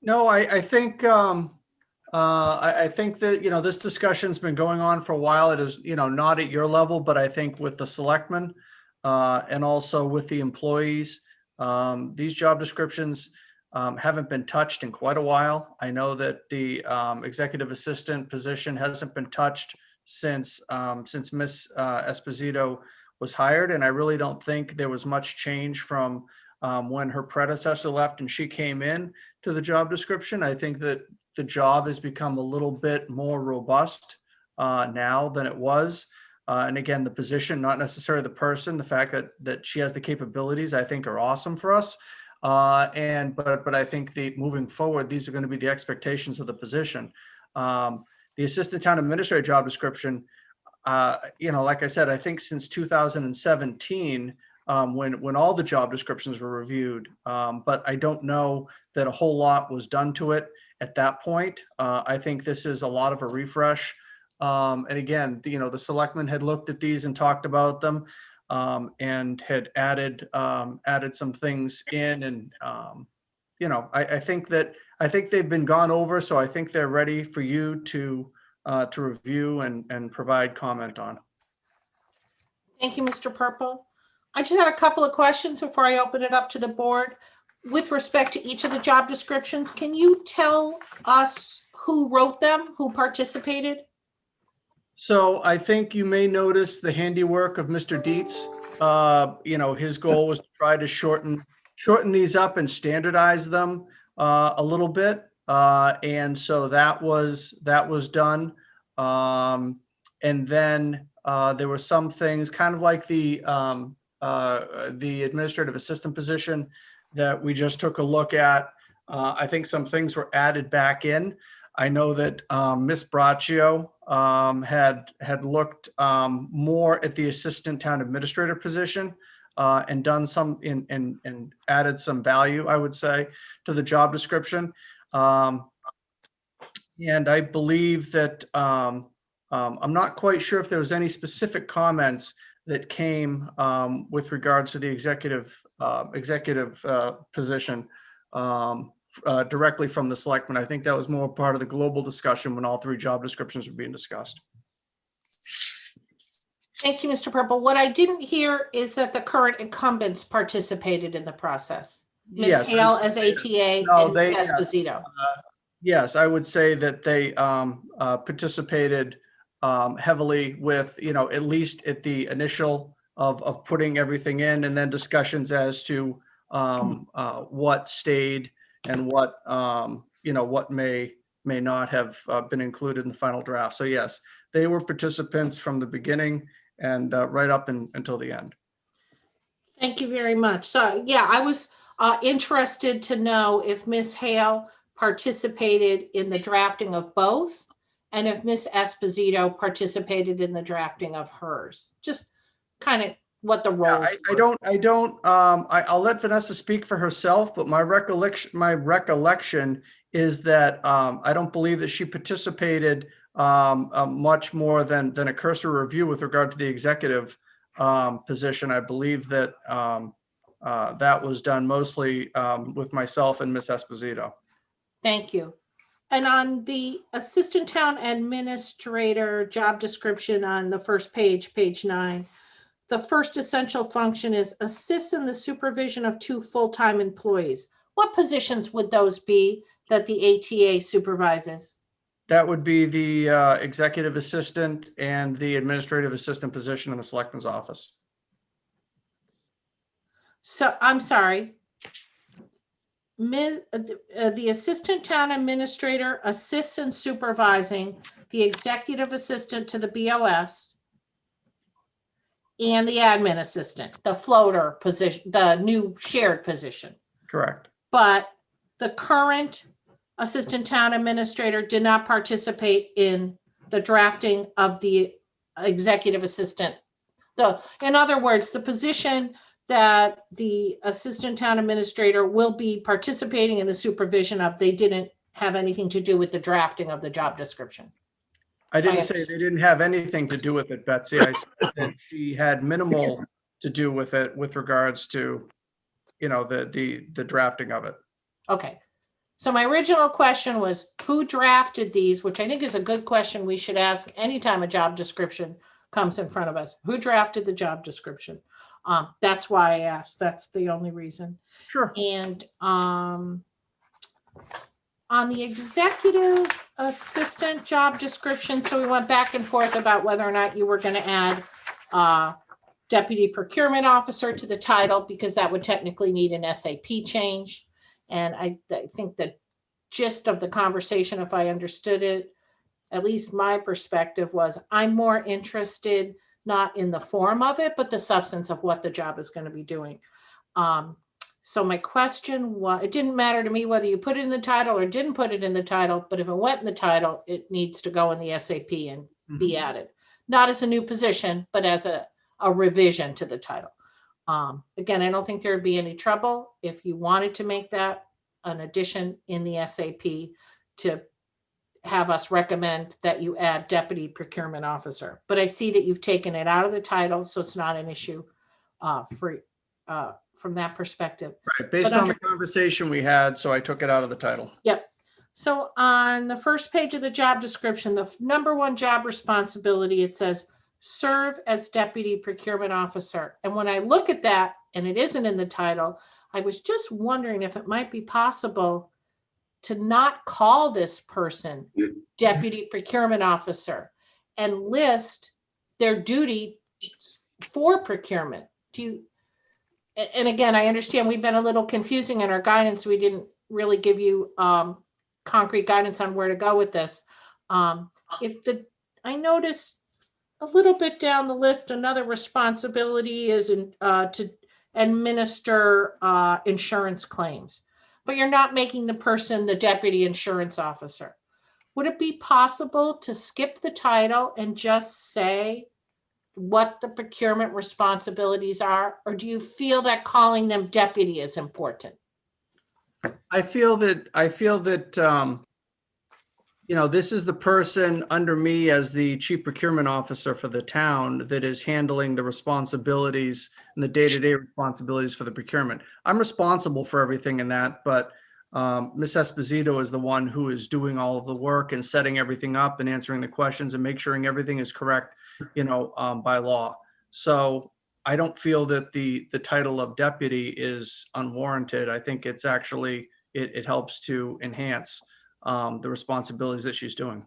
No, I think I think that, this discussion's been going on for a while. It is, not at your level, but I think with the selectmen and also with the employees, these job descriptions haven't been touched in quite a while. I know that the executive assistant position hasn't been touched since Miss Esposito was hired, and I really don't think there was much change from when her predecessor left and she came in to the job description. I think that the job has become a little bit more robust now than it was. And again, the position, not necessarily the person, the fact that she has the capabilities, I think are awesome for us. But I think moving forward, these are going to be the expectations of the position. The assistant town administrator job description, like I said, I think since 2017, when all the job descriptions were reviewed, but I don't know that a whole lot was done to it at that point. I think this is a lot of a refresh. And again, the selectmen had looked at these and talked about them. And had added some things in, and I think they've been gone over, so I think they're ready for you to review and provide comment on. Thank you, Mr. Purple. I just had a couple of questions before I open it up to the board. With respect to each of the job descriptions, can you tell us who wrote them, who participated? So I think you may notice the handiwork of Mr. Dietz. His goal was to try to shorten these up and standardize them a little bit. And so that was done. And then there were some things kind of like the administrative assistant position that we just took a look at. I think some things were added back in. I know that Ms. Braccio had looked more at the assistant town administrator position and done some and added some value, I would say, to the job description. And I believe that I'm not quite sure if there was any specific comments that came with regards to the executive position. Directly from the selectmen. I think that was more part of the global discussion when all 3 job descriptions were being discussed. Thank you, Mr. Purple. What I didn't hear is that the current incumbents participated in the process. Ms. Yes, Hale as ATA No, and they- Ms. Esposito. Yes, I would say that they participated heavily with, at least at the initial of putting everything in, and then discussions as to what stayed and what what may not have been included in the final draft. So yes, they were participants from the beginning and right up until the end. Thank you very much. So yeah, I was interested to know if Ms. Hale participated in the drafting of both, and if Ms. Esposito participated in the drafting of hers. Just kind of what the roles were. I'll let Vanessa speak for herself, but my recollection is that I don't believe that she participated much more than a cursory review with regard to the executive position. I believe that that was done mostly with myself and Ms. Esposito. Thank you. And on the assistant town administrator job description on the first page, page 9, the first essential function is assist in the supervision of 2 full-time employees. What positions would those be that the ATA supervises? That would be the executive assistant and the administrative assistant position in the selectman's office. So I'm sorry. The assistant town administrator assists in supervising the executive assistant to the BOS and the admin assistant, the floater position, the new shared position. Correct. But the current assistant town administrator did not participate in the drafting of the executive assistant. In other words, the position that the assistant town administrator will be participating in the supervision of, they didn't have anything to do with the drafting of the job description. I didn't say they didn't have anything to do with it, Betsy. I said that she had minimal to do with it with regards to, the drafting of it. Okay. So my original question was, who drafted these, which I think is a good question we should ask anytime a job description comes in front of us. Who drafted the job description? That's why I asked. That's the only reason. Sure. And on the executive assistant job description, so we went back and forth about whether or not you were going to add deputy procurement officer to the title, because that would technically need an SAP change. And I think the gist of the conversation, if I understood it, at least my perspective was, I'm more interested not in the form of it, but the substance of what the job is going to be doing. So my question was, it didn't matter to me whether you put it in the title or didn't put it in the title, but if it went in the title, it needs to go in the SAP and be added. Not as a new position, but as a revision to the title. Again, I don't think there would be any trouble if you wanted to make that an addition in the SAP to have us recommend that you add deputy procurement officer. But I see that you've taken it out of the title, so it's not an issue from that perspective. Right. Based on the conversation we had, so I took it out of the title. Yep. So on the first page of the job description, the number one job responsibility, it says, serve as deputy procurement officer. And when I look at that, and it isn't in the title, I was just wondering if it might be possible to not call this person deputy procurement officer and list their duty for procurement. And again, I understand we've been a little confusing in our guidance. We didn't really give you concrete guidance on where to go with this. I noticed a little bit down the list, another responsibility is to administer insurance claims, but you're not making the person the deputy insurance officer. Would it be possible to skip the title and just say what the procurement responsibilities are? Or do you feel that calling them deputy is important? I feel that this is the person under me as the chief procurement officer for the town that is handling the responsibilities and the day-to-day responsibilities for the procurement. I'm responsible for everything in that, but Ms. Esposito is the one who is doing all of the work and setting everything up and answering the questions and make sure everything is correct, by law. So I don't feel that the title of deputy is unwarranted. I think it's actually, it helps to enhance the responsibilities that she's doing.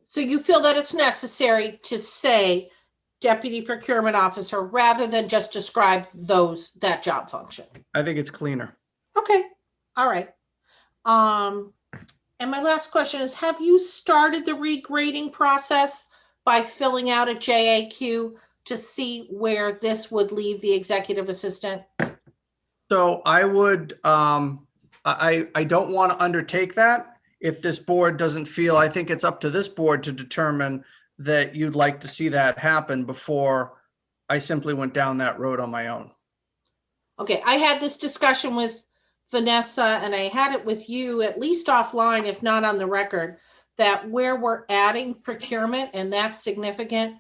So you feel that it's necessary to say deputy procurement officer rather than just describe that job function? I think it's cleaner. Okay. All right. And my last question is, have you started the regrading process by filling out a JAQ to see where this would leave the executive assistant? So I would, I don't want to undertake that if this board doesn't feel, I think it's up to this board to determine that you'd like to see that happen before I simply went down that road on my own. Okay, I had this discussion with Vanessa and I had it with you, at least offline, if not on the record, that where we're adding procurement and that's significant,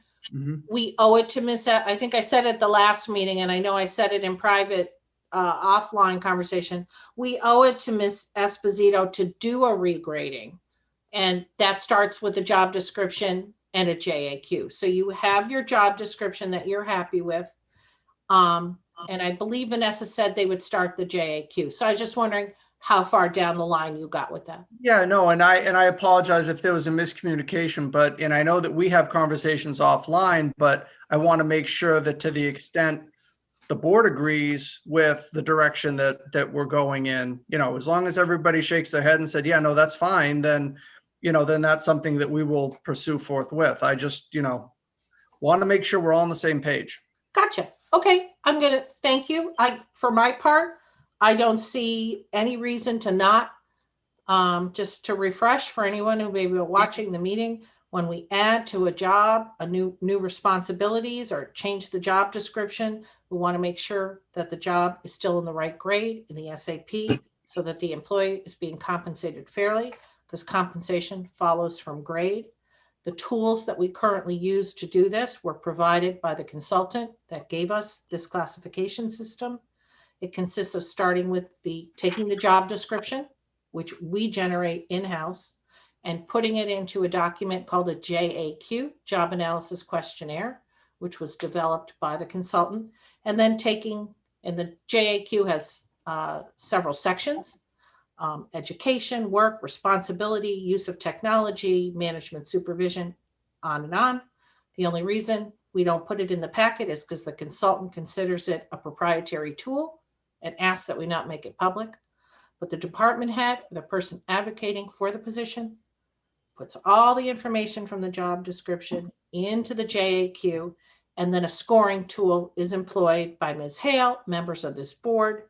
we owe it to Miss, I think I said at the last meeting, and I know I said it in private offline conversation, we owe it to Miss Esposito to do a regrading. And that starts with a job description and a JAQ. So you have your job description that you're happy with. And I believe Vanessa said they would start the JAQ. So I was just wondering, how far down the line you got with that. Yeah, no, and I apologize if there was a miscommunication, but, and I know that we have conversations offline, but I want to make sure that to the extent the board agrees with the direction that we're going in, as long as everybody shakes their head and said, yeah, no, that's fine, then, then that's something that we will pursue forthwith. I just, want to make sure we're all on the same page. Gotcha. Okay, I'm gonna, thank you. For my part, I don't see any reason to not. Just to refresh for anyone who may be watching the meeting, when we add to a job, a new responsibilities or change the job description, we want to make sure that the job is still in the right grade in the SAP so that the employee is being compensated fairly, because compensation follows from grade. The tools that we currently use to do this were provided by the consultant that gave us this classification system. It consists of starting with taking the job description, which we generate in-house, and putting it into a document called a JAQ, Job Analysis Questionnaire, which was developed by the consultant, and then and the JAQ has several sections: education, work, responsibility, use of technology, management supervision, on and on. The only reason we don't put it in the packet is because the consultant considers it a proprietary tool and asks that we not make it public. But the department head, the person advocating for the position, puts all the information from the job description into the JAQ, and then a scoring tool is employed by Ms. Hale, members of this board,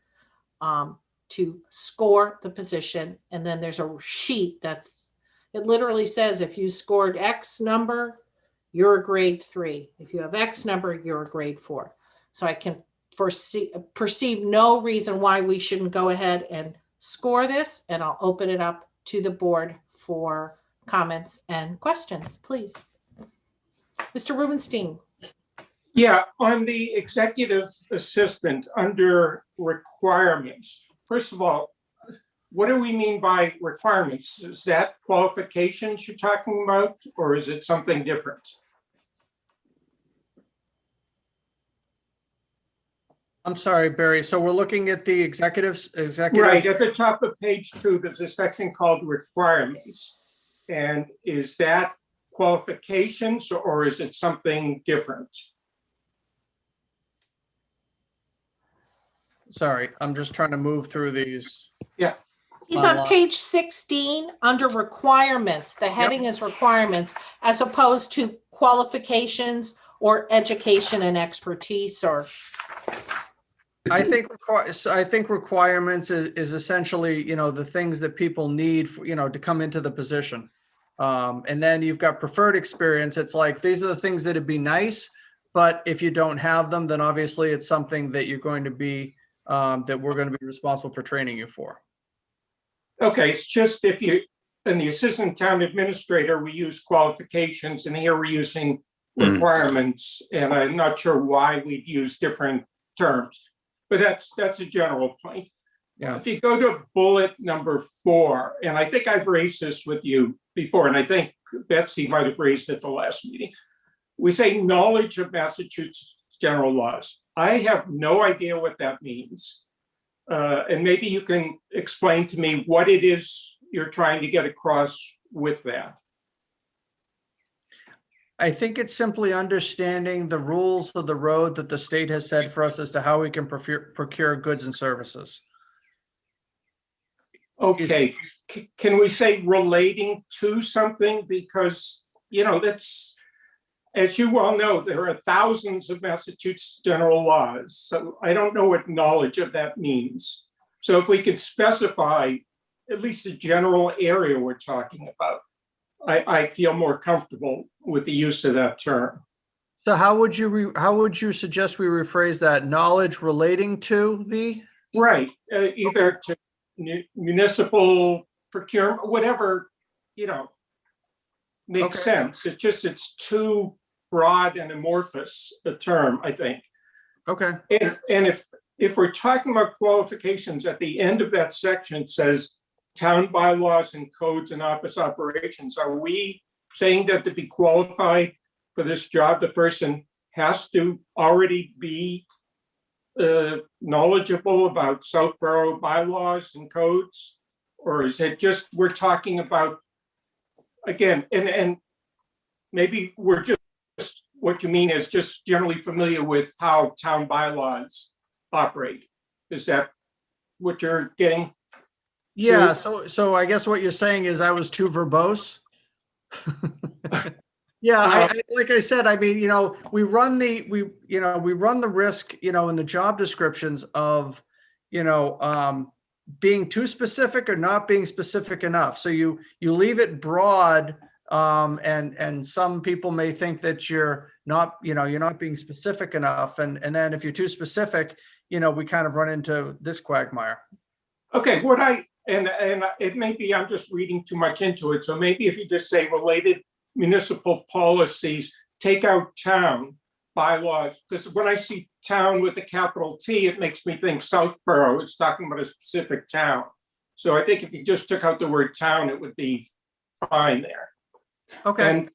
to score the position. And then there's a sheet it literally says, if you scored X number, you're a grade 3. If you have X number, you're a grade 4. So I can perceive no reason why we shouldn't go ahead and score this, and I'll open it up to the board for comments and questions, please. Mr. Rubenstein. Yeah, on the executive assistant under requirements, first of all, what do we mean by requirements? Is that qualifications you're talking about, or is it something different? I'm sorry, Barry. So we're looking at the executive. Right, at the top of page 2, there's a section called requirements. And is that qualifications, or is it something different? Sorry, I'm just trying to move through these. Yeah. He's on page 16 under requirements. The heading is requirements, as opposed to qualifications or education and expertise, or. I think requirements is essentially, the things that people need, for, to come into the position. And then you've got preferred experience. It's like, these are the things that'd be nice, but if you don't have them, then obviously it's something that you're going to be, that we're going to be responsible for training you for. Okay, it's just if you, in the assistant town administrator, we use qualifications, and here we're using requirements, and I'm not sure why we'd use different terms. But that's a general point. Yeah. If you go to bullet number 4, and I think I've raised this with you before, and I think Betsy might have raised it at the last meeting. We say knowledge of Massachusetts general laws. I have no idea what that means. And maybe you can explain to me what it is you're trying to get across with that. I think it's simply understanding the rules of the road that the state has set for us as to how we can procure goods and services. Okay, can we say relating to something? Because, that's, as you well know, there are thousands of Massachusetts general laws. So I don't know what knowledge of that means. So if we could specify at least a general area we're talking about, I feel more comfortable with the use of that term. So how would you suggest we rephrase that? Knowledge relating to the? Right, either to municipal procurement, whatever, makes sense. It's too broad and amorphous a term, I think. Okay. And if we're talking about qualifications, at the end of that section, it says town bylaws and codes and office operations. Are we saying that to be qualified for this job, the person has to already be knowledgeable about Southborough bylaws and codes? Or is it just, we're talking about, again, and maybe we're just, what you mean is just generally familiar with how town bylaws operate. Is that what you're getting? Yeah, so I guess what you're saying is I was too verbose. Yeah, like I said, I mean, we run the risk, in the job descriptions of, being too specific or not being specific enough. So you leave it broad, and some people may think that you're not being specific enough. And then if you're too specific, we kind of run into this quagmire. Okay, and it may be I'm just reading too much into it. So maybe if you just say related municipal policies, take out town bylaws, because when I see town with a capital T, it makes me think Southborough. It's talking about a specific town. So I think if you just took out the word town, it would be fine there. Okay. And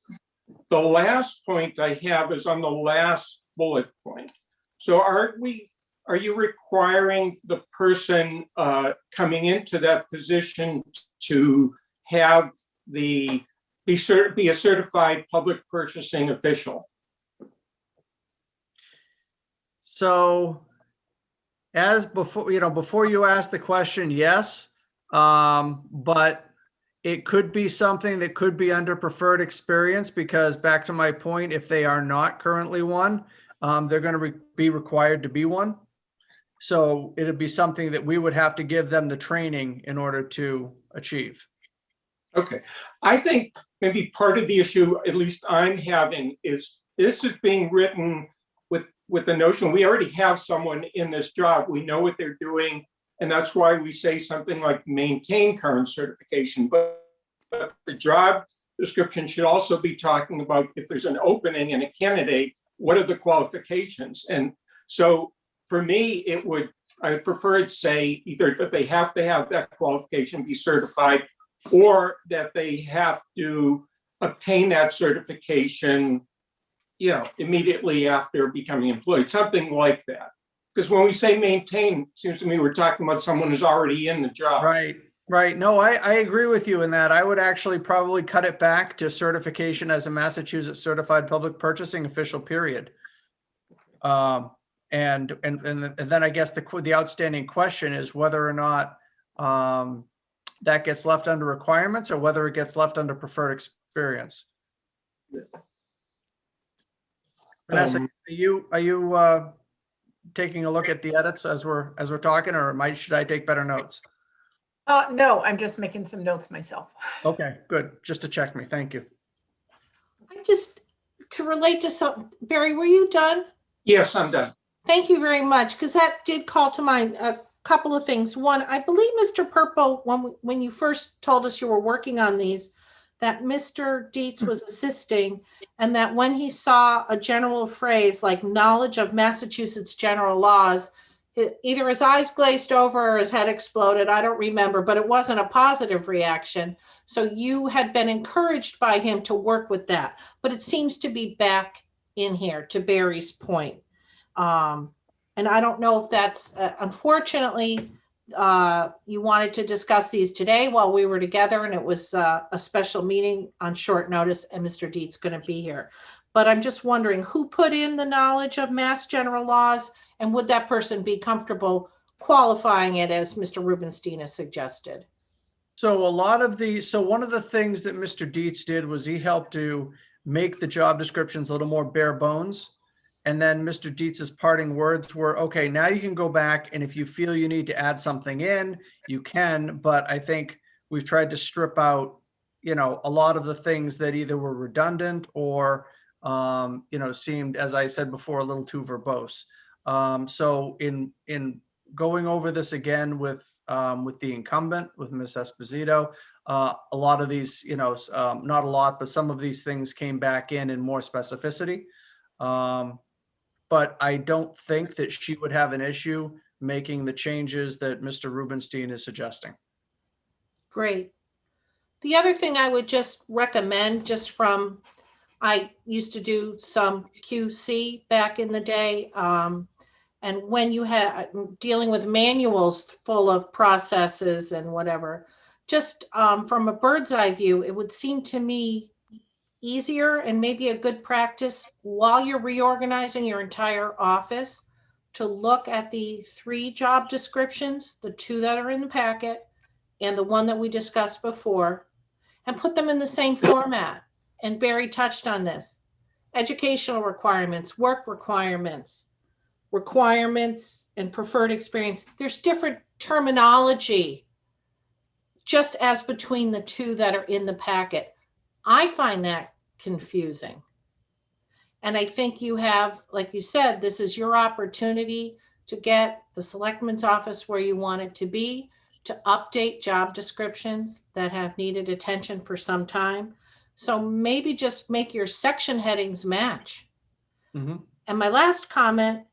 the last point I have is on the last bullet point. So are you requiring the person coming into that position to have be a certified public purchasing official? So as before you ask the question, yes, but it could be something that could be under preferred experience, because back to my point, if they are not currently one, they're going to be required to be one. So it'd be something that we would have to give them the training in order to achieve. Okay, I think maybe part of the issue, at least I'm having, is this is being written with the notion we already have someone in this job. We know what they're doing, and that's why we say something like maintain current certification. But the job description should also be talking about if there's an opening and a candidate, what are the qualifications? And so for me, I prefer it say either that they have to have that qualification, be certified, or that they have to obtain that certification, immediately after becoming employed, something like that. Because when we say maintain, it seems to me we're talking about someone who's already in the job. Right. No, I agree with you in that. I would actually probably cut it back to certification as a Massachusetts certified public purchasing official, period. And then I guess the outstanding question is whether or not that gets left under requirements or whether it gets left under preferred experience. Vanessa, are you taking a look at the edits as we're talking, or should I take better notes? No, I'm just making some notes myself. Okay, good. Just to check me. Thank you. To relate to something, Barry, were you done? Yes, I'm done. Thank you very much, because that did call to mind a couple of things. One, I believe Mr. Purple, when you first told us you were working on these, that Mr. Dietz was assisting, and that when he saw a general phrase like knowledge of Massachusetts general laws, either his eyes glazed over or his head exploded. I don't remember, but it wasn't a positive reaction. So you had been encouraged by him to work with that, but it seems to be back in here, to Barry's point. And I don't know if that's, unfortunately, you wanted to discuss these today while we were together, and it was a special meeting on short notice, and Mr. Dietz going to be here. But I'm just wondering who put in the knowledge of Mass general laws, and would that person be comfortable qualifying it as Mr. Rubenstein has suggested? So one of the things that Mr. Dietz did was he helped to make the job descriptions a little more bare bones. And then Mr. Dietz's parting words were, okay, now you can go back, and if you feel you need to add something in, you can. But I think we've tried to strip out, a lot of the things that either were redundant or, seemed, as I said before, a little too verbose. So in going over this again with the incumbent, with Ms. Esposito, a lot of these, not a lot, but some of these things came back in more specificity. But I don't think that she would have an issue making the changes that Mr. Rubenstein is suggesting. Great. The other thing I would just recommend, I used to do some QC back in the day, And when you have dealing with manuals full of processes and whatever, just from a bird's eye view, it would seem to me easier and maybe a good practice while you're reorganizing your entire office to look at the 3 job descriptions, the 2 that are in the packet and the one that we discussed before, and put them in the same format. And Barry touched on this. Educational requirements, work requirements, and preferred experience. There's different terminology just as between the 2 that are in the packet. I find that confusing. And I think you have, like you said, this is your opportunity to get the selectman's office where you want it to be, to update job descriptions that have needed attention for some time. So maybe just make your section headings match. Mhm. And my last comment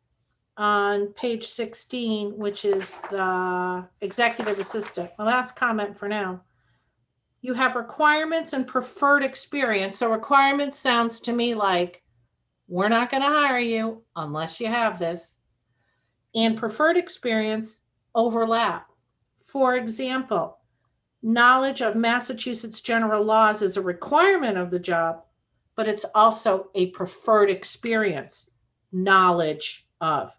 on page 16, which is the executive assistant, my last comment for now. You have requirements and preferred experience. So requirements sounds to me like we're not going to hire you unless you have this. And preferred experience overlap. For example, knowledge of Massachusetts general laws is a requirement of the job, but it's also a preferred experience, knowledge of.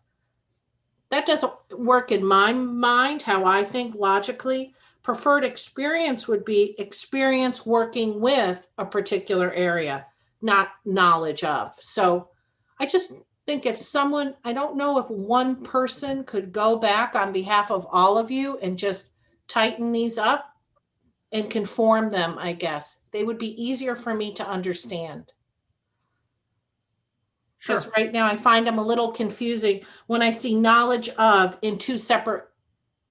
That doesn't work in my mind, how I think logically. Preferred experience would be experience working with a particular area, not knowledge of. So I just think if someone, I don't know if one person could go back on behalf of all of you and just tighten these up and conform them, I guess. They would be easier for me to understand. Sure. Because right now I find them a little confusing when I see knowledge of in 2 separate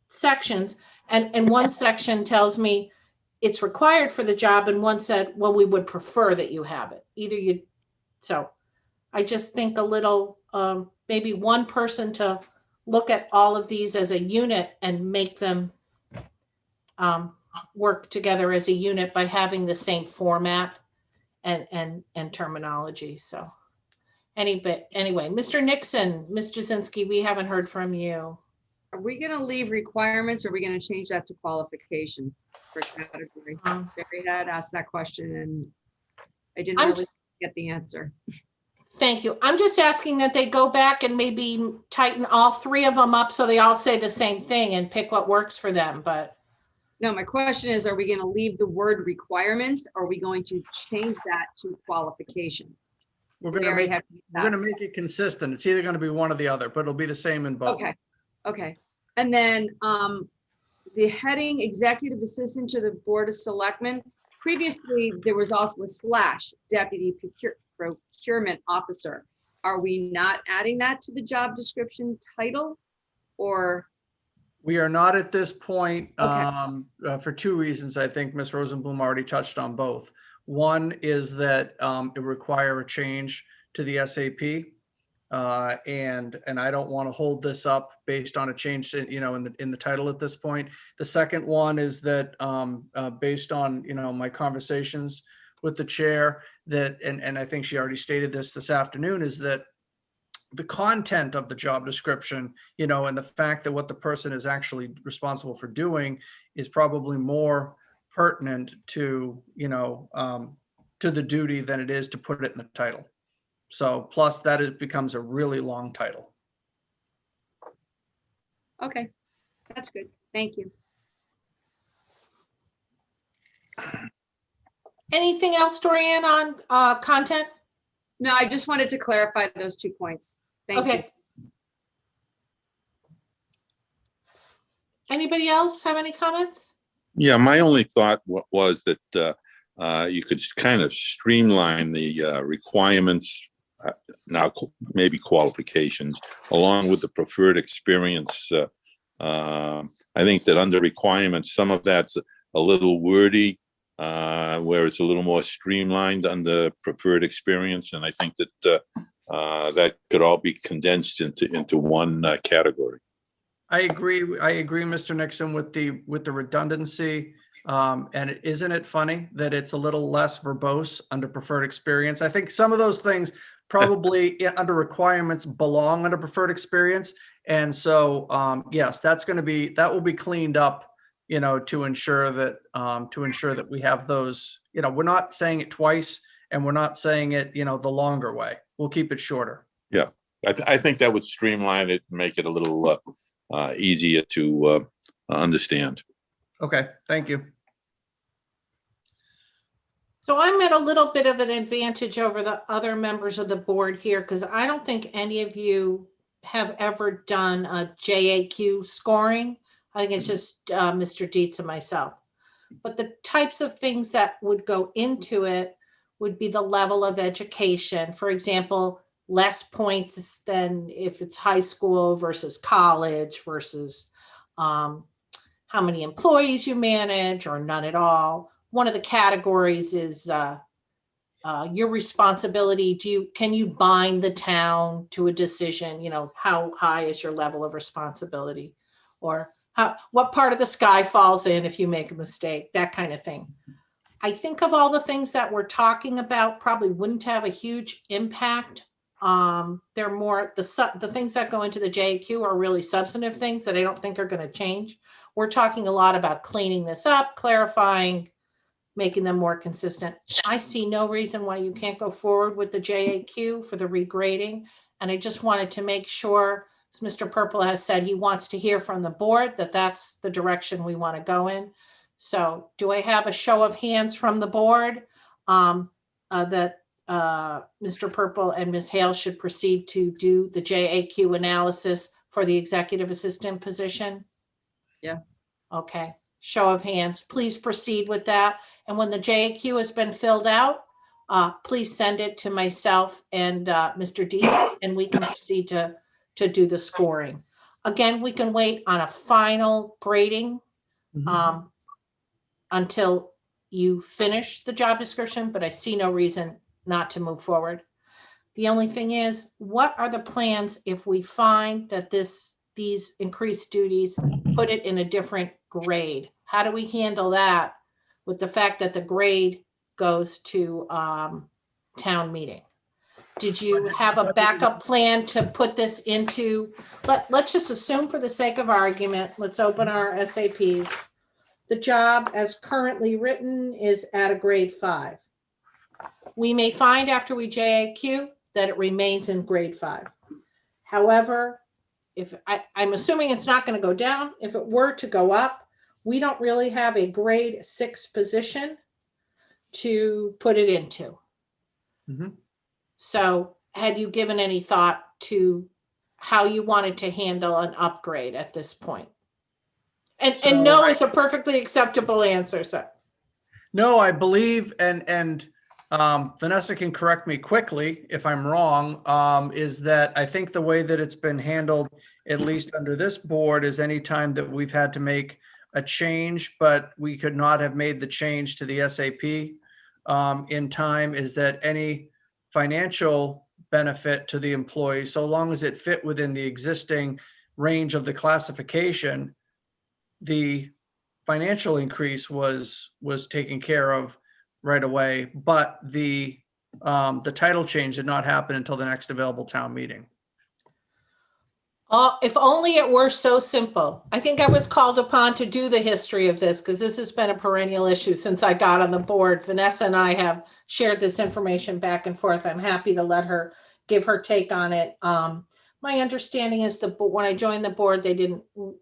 sections. And one section tells me it's required for the job, and one said, well, we would prefer that you have it. Either you, so I just think a little, maybe one person to look at all of these as a unit and make them work together as a unit by having the same format and terminology. So anyway, Mr. Nixon, Ms. Jasinski, we haven't heard from you. Are we gonna leave requirements or are we gonna change that to qualifications for category? Barry had asked that question and I didn't I'm- really get the answer. Thank you. I'm just asking that they go back and maybe tighten all 3 of them up so they all say the same thing and pick what works for them, but. No, my question is, are we gonna leave the word requirements? Or are we going to change that to qualifications? We're going Barry to had make it consistent. It's either going to be one or the other, but it'll be the same in both. Okay, okay. And then the heading executive assistant to the Board of Selectmen. Previously, there was also a slash deputy procurement officer. Are we not adding that to the job description title? Or, We are not at this point Okay. for 2 reasons. I think Ms. Rosenblum already touched on both. One is that it require a change to the SAP. And I don't want to hold this up based on a change in the title at this point. The second one is that based on my conversations with the chair, that and I think she already stated this afternoon, is that the content of the job description, and the fact that what the person is actually responsible for doing is probably more pertinent to the duty than it is to put it in the title. So plus that it becomes a really long title. okay, that's good. Thank you. Anything else, Dorianne, on content? No, I just wanted to clarify those 2 points. Thank you. Okay. Anybody else have any comments? Yeah, my only thought was that you could kind of streamline the requirements, now maybe qualifications, along with the preferred experience. I think that under requirements, some of that's a little wordy, where it's a little more streamlined under preferred experience. And I think that that could all be condensed into one category. I agree, Mr. Nixon, with the redundancy. And isn't it funny that it's a little less verbose under preferred experience? I think some of those things probably under requirements belong under preferred experience. And so, yes, that will be cleaned up, to ensure that we have those, we're not saying it twice and we're not saying it, the longer way. We'll keep it shorter. Yeah, I think that would streamline it, and make it a little easier to understand. Okay, thank you. So I'm at a little bit of an advantage over the other members of the board here because I don't think any of you have ever done a JAQ scoring. I think it's just Mr. Dietz and myself. But the types of things that would go into it would be the level of education. For example, less points than if it's high school versus college versus how many employees you manage or none at all. One of the categories is your responsibility. Can you bind the town to a decision? How high is your level of responsibility? Or what part of the sky falls in if you make a mistake, that kind of thing. I think of all the things that we're talking about probably wouldn't have a huge impact. They're more, the things that go into the JAQ are really substantive things that I don't think are going to change. We're talking a lot about cleaning this up, clarifying, making them more consistent. I see no reason why you can't go forward with the JAQ for the regrading. And I just wanted to make sure, as Mr. Purple has said, he wants to hear from the board that that's the direction we want to go in. So do I have a show of hands from the board that Mr. Purple and Ms. Hale should proceed to do the JAQ analysis for the executive assistant position? Yes. Okay, show of hands. Please proceed with that. And when the JAQ has been filled out, please send it to myself and Mr. Dietz, and we can proceed to do the scoring. Again, we can wait on a final grading until you finish the job description, but I see no reason not to move forward. The only thing is, what are the plans if we find that these increased duties put it in a different grade? How do we handle that with the fact that the grade goes to town meeting? Did you have a backup plan to put this into, let's just assume for the sake of argument, let's open our SAPs. The job as currently written is at a grade 5. We may find after we JAQ that it remains in grade 5. However, if I'm assuming it's not going to go down, if it were to go up, we don't really have a grade 6 position to put it into. So had you given any thought to how you wanted to handle an upgrade at this point? And no is a perfectly acceptable answer, sir. No, I believe, and Vanessa can correct me quickly if I'm wrong, is that I think the way that it's been handled, at least under this board, is anytime that we've had to make a change, but we could not have made the change to the SAP in time, is that any financial benefit to the employee, so long as it fit within the existing range of the classification, the financial increase was taken care of right away, but the title change did not happen until the next available town meeting. If only it were so simple. I think I was called upon to do the history of this because this has been a perennial issue since I got on the board. Vanessa and I have shared this information back and forth. I'm happy to let her give her take on it. My understanding is when I joined the board, they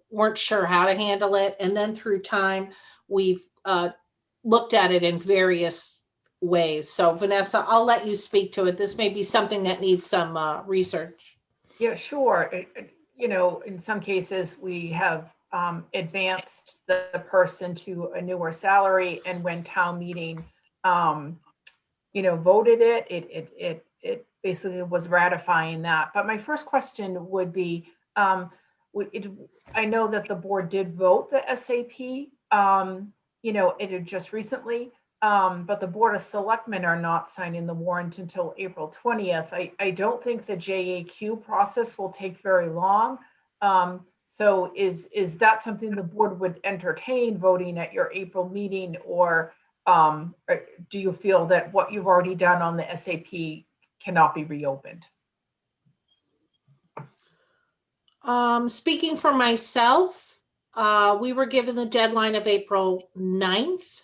weren't sure how to handle it. And then through time, we've looked at it in various ways. So Vanessa, I'll let you speak to it. This may be something that needs some research. Yeah, sure. In some cases, we have advanced the person to a newer salary, and when town meeting, voted it basically was ratifying that. But my first question would be, I know that the board did vote the SAP, it just recently. But the Board of Selectmen are not signing the warrant until April 20th. I don't think the JAQ process will take very long. So is that something the board would entertain voting at your April meeting, or do you feel that what you've already done on the SAP cannot be reopened. Speaking for myself, we were given the deadline of April 9th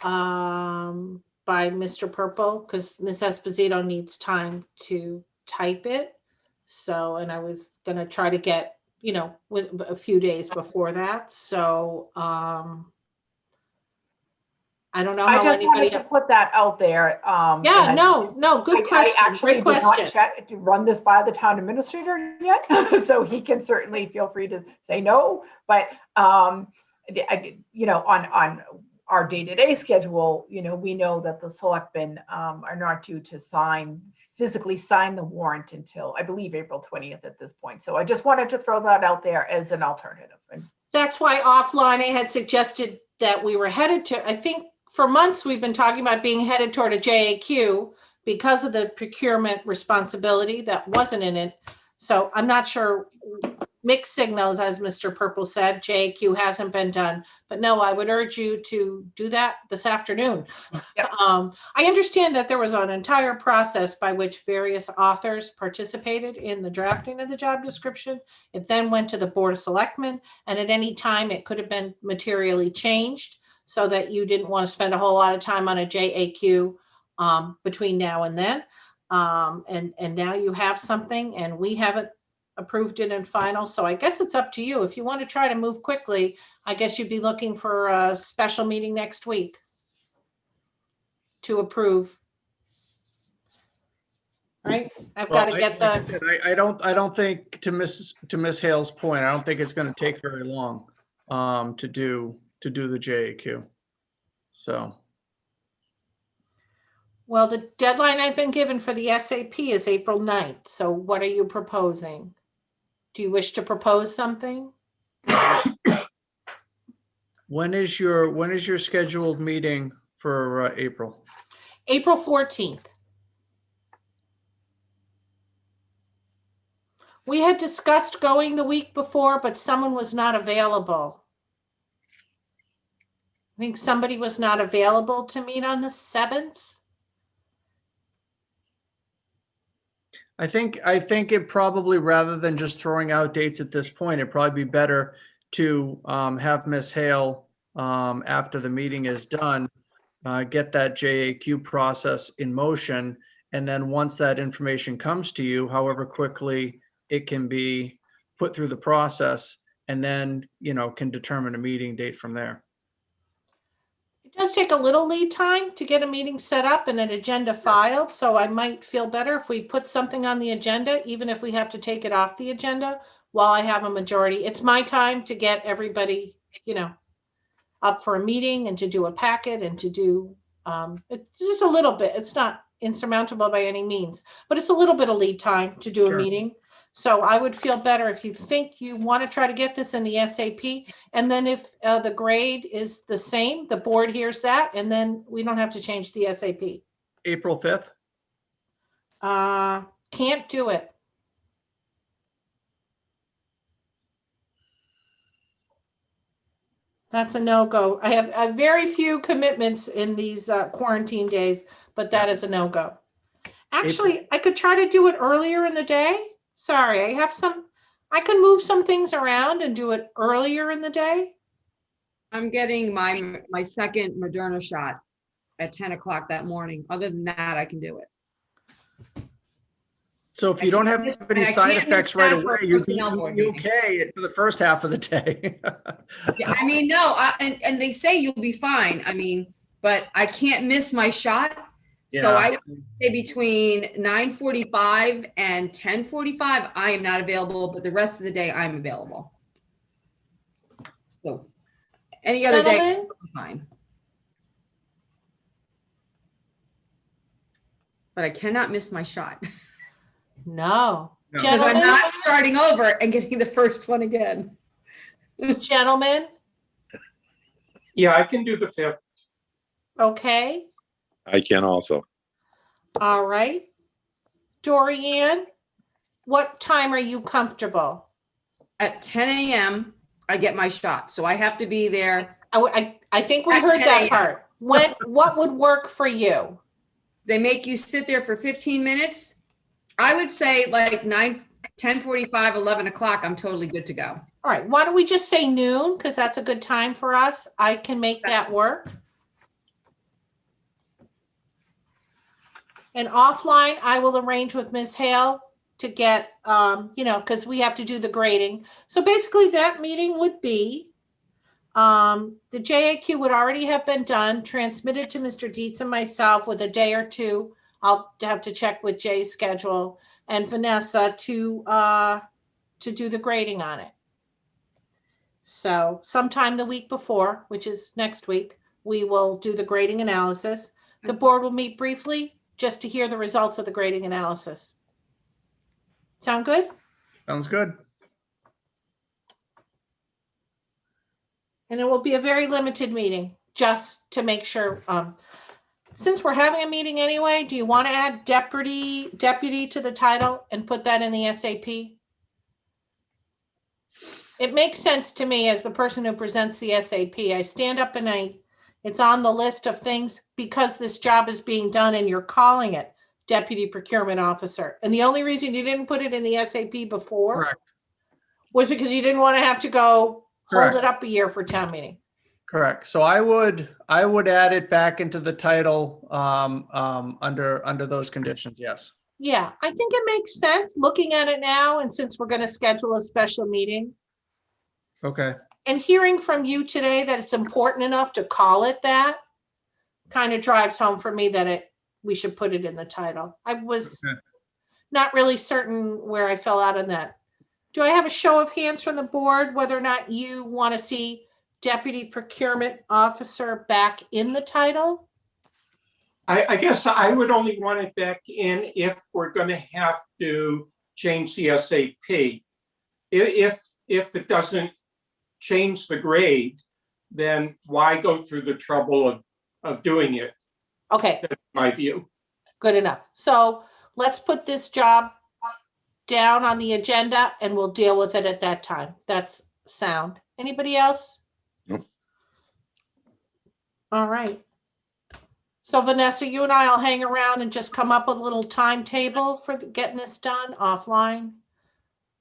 by Mr. Purple, because Ms. Esposito needs time to type it. So, and I was gonna try to get, with a few days before that. So, I don't know I how just wanted anybody. to put that out there. Yeah, and no, good I question. actually Great did not question. check to run this by the town administrator yet, so he can certainly feel free to say no. But on our day-to-day schedule, we know that the selectmen are not due to physically sign the warrant until, I believe, April 20th at this point. So I just wanted to throw that out there as an alternative. And That's why offline I had suggested that we were headed to, I think for months we've been talking about being headed toward a JAQ because of the procurement responsibility that wasn't in it. So I'm not sure, mixed signals, as Mr. Purple said, JAQ hasn't been done. But no, I would urge you to do that this afternoon. Yep. I understand that there was an entire process by which various authors participated in the drafting of the job description. It then went to the Board of Selectmen, and at any time it could have been materially changed so that you didn't want to spend a whole lot of time on a JAQ between now and then. And now you have something, and we haven't approved it in final. So I guess it's up to you. If you want to try to move quickly, I guess you'd be looking for a special meeting next week to approve. Right? I've got to get like I the, said, I don't think, to Miss Hale's point, I don't think it's going to take very long to do the JAQ. So. well, the deadline I've been given for the SAP is April 9th. So what are you proposing? Do you wish to propose something? When is your scheduled meeting for April? April 14th. We had discussed going the week before, but someone was not available. I think somebody was not available to meet on the 7th. I think it probably, rather than just throwing out dates at this point, it'd probably be better to have Miss Hale, after the meeting is done, get that JAQ process in motion. And then once that information comes to you, however quickly it can be put through the process, and then, can determine a meeting date from there. It does take a little lead time to get a meeting set up and an agenda filed. So I might feel better if we put something on the agenda, even if we have to take it off the agenda while I have a majority. It's my time to get everybody, up for a meeting and to do a packet and to do, it's just a little bit, it's not insurmountable by any means, but it's a little bit of lead time to do a Sure. meeting. So I would feel better if you think you want to try to get this in the SAP. And then if the grade is the same, the board hears that, and then we don't have to change the SAP. April 5th? Can't do it. That's a no-go. I have very few commitments in these quarantine days, but that is a no-go. Actually, I could try to do it earlier in the day. Sorry, I can move some things around and do it earlier in the day. I'm getting my second Moderna shot at 10 o'clock that morning. Other than that, I can do it. So if you don't have any I side can't effects miss right that for a away, you'd be personnel board meeting. okay for the first half of the day. Yeah, I mean, no, and they say you'll be fine. I mean, but I can't miss my shot. So Yeah. I would say between 9:45 and 10:45, I am not available, but the rest of the day I'm available. So any other day, Gentlemen, will be fine. But I cannot miss my shot no. No. because I'm Gentlemen, not starting over and getting the first one again. gentlemen, Yeah, I can do the 5th. okay, I can also. all right. Dorianne, what time are you comfortable? At 10 a.m., I get my shot. So I have to be there. I think we At heard 10 that a.m. part. What would work for you? They make you sit there for 15 minutes. I would say like 10:45, 11 o'clock, I'm totally good to go. All right, why don't we just say noon, because that's a good time for us. I can make that work. And offline, I will arrange with Ms. Hale to get, because we have to do the grading. So basically that meeting would be, the JAQ would already have been done, transmitted to Mr. Dietz and myself with a day or two. I'll have to check with Jay's schedule and Vanessa to do the grading on it. So sometime the week before, which is next week, we will do the grading analysis. The board will meet briefly just to hear the results of the grading analysis. Sound good? Sounds good. And it will be a very limited meeting, just to make sure, since we're having a meeting anyway, do you want to add deputy to the title and put that in the SAP? It makes sense to me as the person who presents the SAP. I stand up and it's on the list of things because this job is being done and you're calling it Deputy Procurement Officer. And the only reason you didn't put it in the SAP before Correct. was because you didn't want to have to go hold Correct. it up a year for town meeting. Correct. So I would add it back into the title under those conditions. Yes. Yeah, I think it makes sense looking at it now. And since we're going to schedule a special meeting Okay. and hearing from you today that it's important enough to call it that kind of drives home for me that we should put it in the title. I was not really certain where I fell out on that. Do I have a show of hands from the board whether or not you want to see Deputy Procurement Officer back in the title? I guess I would only want it back in if we're going to have to change the SAP. If it doesn't change the grade, then why go through the trouble of doing it? Okay, That's my view. good enough. So let's put this job down on the agenda and we'll deal with it at that time. That's sound. Anybody else? Nope. All right. So Vanessa, you and I will hang around and just come up with a little timetable for getting this done offline.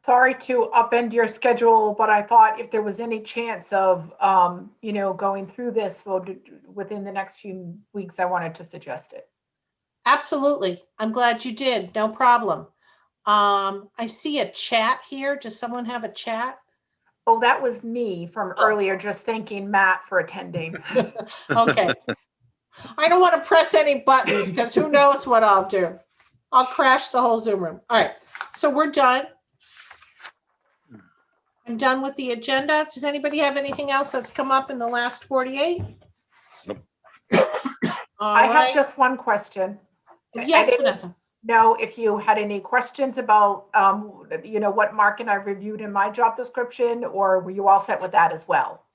Sorry to upend your schedule, but I thought if there was any chance of, going through this within the next few weeks, I wanted to suggest it. Absolutely. I'm glad you did. No problem. I see a chat here. Does someone have a chat? Oh, that was me from earlier, just thanking Matt for attending. Okay. I don't want to press any buttons because who knows what I'll do. I'll crash the whole Zoom room. All right. So we're done. I'm done with the agenda. Does anybody have anything else that's come up in the last 48? Nope. I have just one question. Yes, I didn't Vanessa. know if you had any questions about, what Mark and I reviewed in my job description, or were you all set with that as well?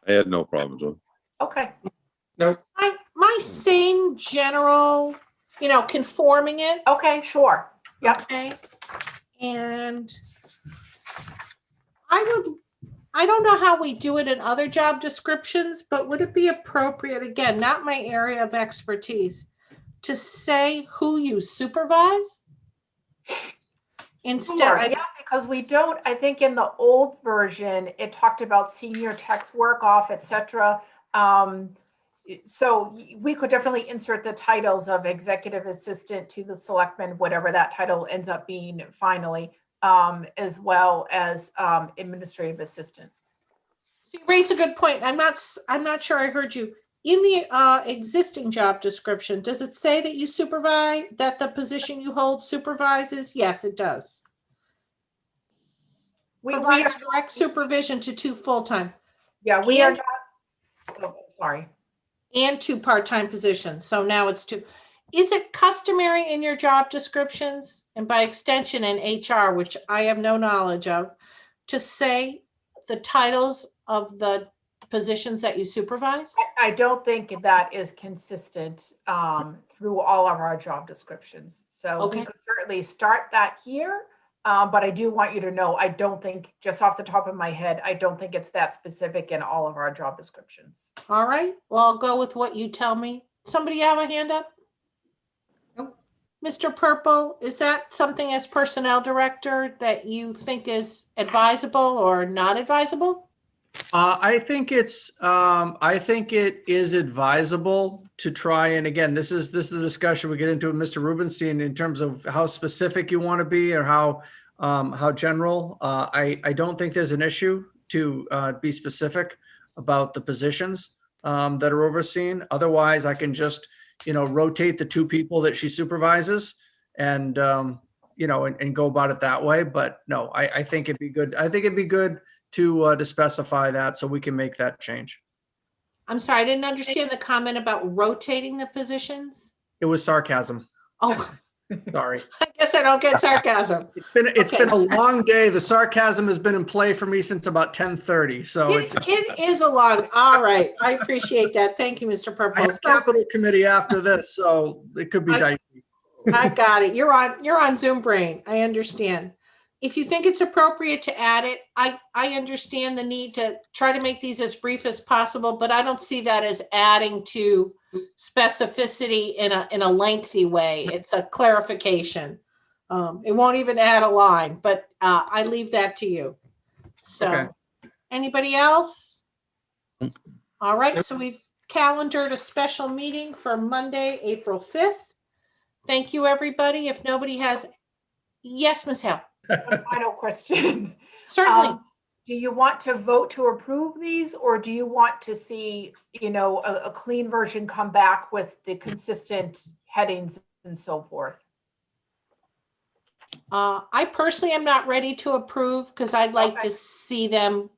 I had no problems with it. Okay. No, My same general, conforming it. Okay, sure. Yep. Okay. And I don't know how we do it in other job descriptions, but would it be appropriate, again, not my area of expertise, to say who you supervise? Instead, Sure, yeah, because we don't, I think in the old version, it talked about senior techs work off, et cetera. So we could definitely insert the titles of executive assistant to the selectman, whatever that title ends up being finally, as well as administrative assistant. so you raise a good point. I'm not sure I heard you. In the existing job description, does it say that you supervise, that the position you hold supervises? Yes, it does. We Provides are, direct supervision to 2 full-time yeah, we are and- not, oh, sorry. and 2 part-time positions. So now it's 2. Is it customary in your job descriptions, and by extension in HR, which I have no knowledge of, to say the titles of the positions that you supervise? I don't think that is consistent through all of our job descriptions. So we Okay. could certainly start that here, But I do want you to know, I don't think, just off the top of my head, I don't think it's that specific in all of our job descriptions. All right, well, I'll go with what you tell me. Somebody have a hand up? Nope. Mr. Purple, is that something as personnel director that you think is advisable or not advisable? I think it is advisable to try, and again, this is the discussion we get into with Mr. Rubenstein in terms of how specific you want to be or how general. I don't think there's an issue to be specific about the positions that are overseen. Otherwise, I can just, rotate the two people that she supervises and, and go about it that way. But no, I think it'd be good. I think it'd be good to specify that so we can make that change. I'm sorry, I didn't understand the comment about rotating the positions. It was sarcasm. Oh, Sorry. I guess I don't get sarcasm. It's Okay. been a long day. The sarcasm has been in play for me since about 10:30. So It is a long, all right. I appreciate that. Thank you, Mr. I Purple. have capital committee after this, so it could be dicey. I got it. You're on Zoom brain. I understand. If you think it's appropriate to add it, I understand the need to try to make these as brief as possible, but I don't see that as adding to specificity in a lengthy way. It's a clarification. It won't even add a line, but I leave that to you. So, Okay. Anybody else? All right, so we've calendared a special meeting for Monday, April 5th. Thank you, everybody. If nobody has, yes, Ms. Hale. One final question. Certainly. Do you want to vote to approve these, or do you want to see, a clean version come back with the consistent headings and so forth? I personally am not ready to approve because I'd like to see them.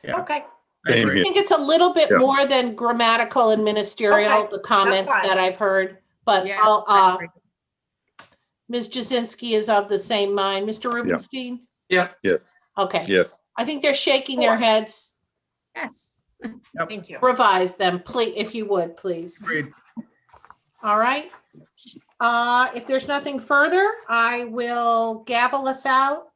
Yeah. Okay, I Same agree. I here. think it's a little bit Yeah. more than grammatical and ministerial, Okay, the comments fine. that I've heard. But Yeah, I I'll, agree. Ms. Jasinski is of the same mind. Mr. Rubenstein? Yeah, Yes, Okay. yes. I think they're shaking their Sure. heads. Yes. thank you. Revise them, please, if you would, please. Agreed. All right. If there's nothing further, I will gavel us out.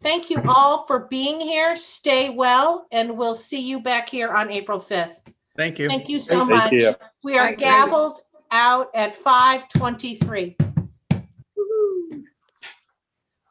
Thank you all for being here. Stay well, and we'll see you back here on April 5th. Thank you. Thank you so Take much. care. We are Bye. gavelled out at 5:23.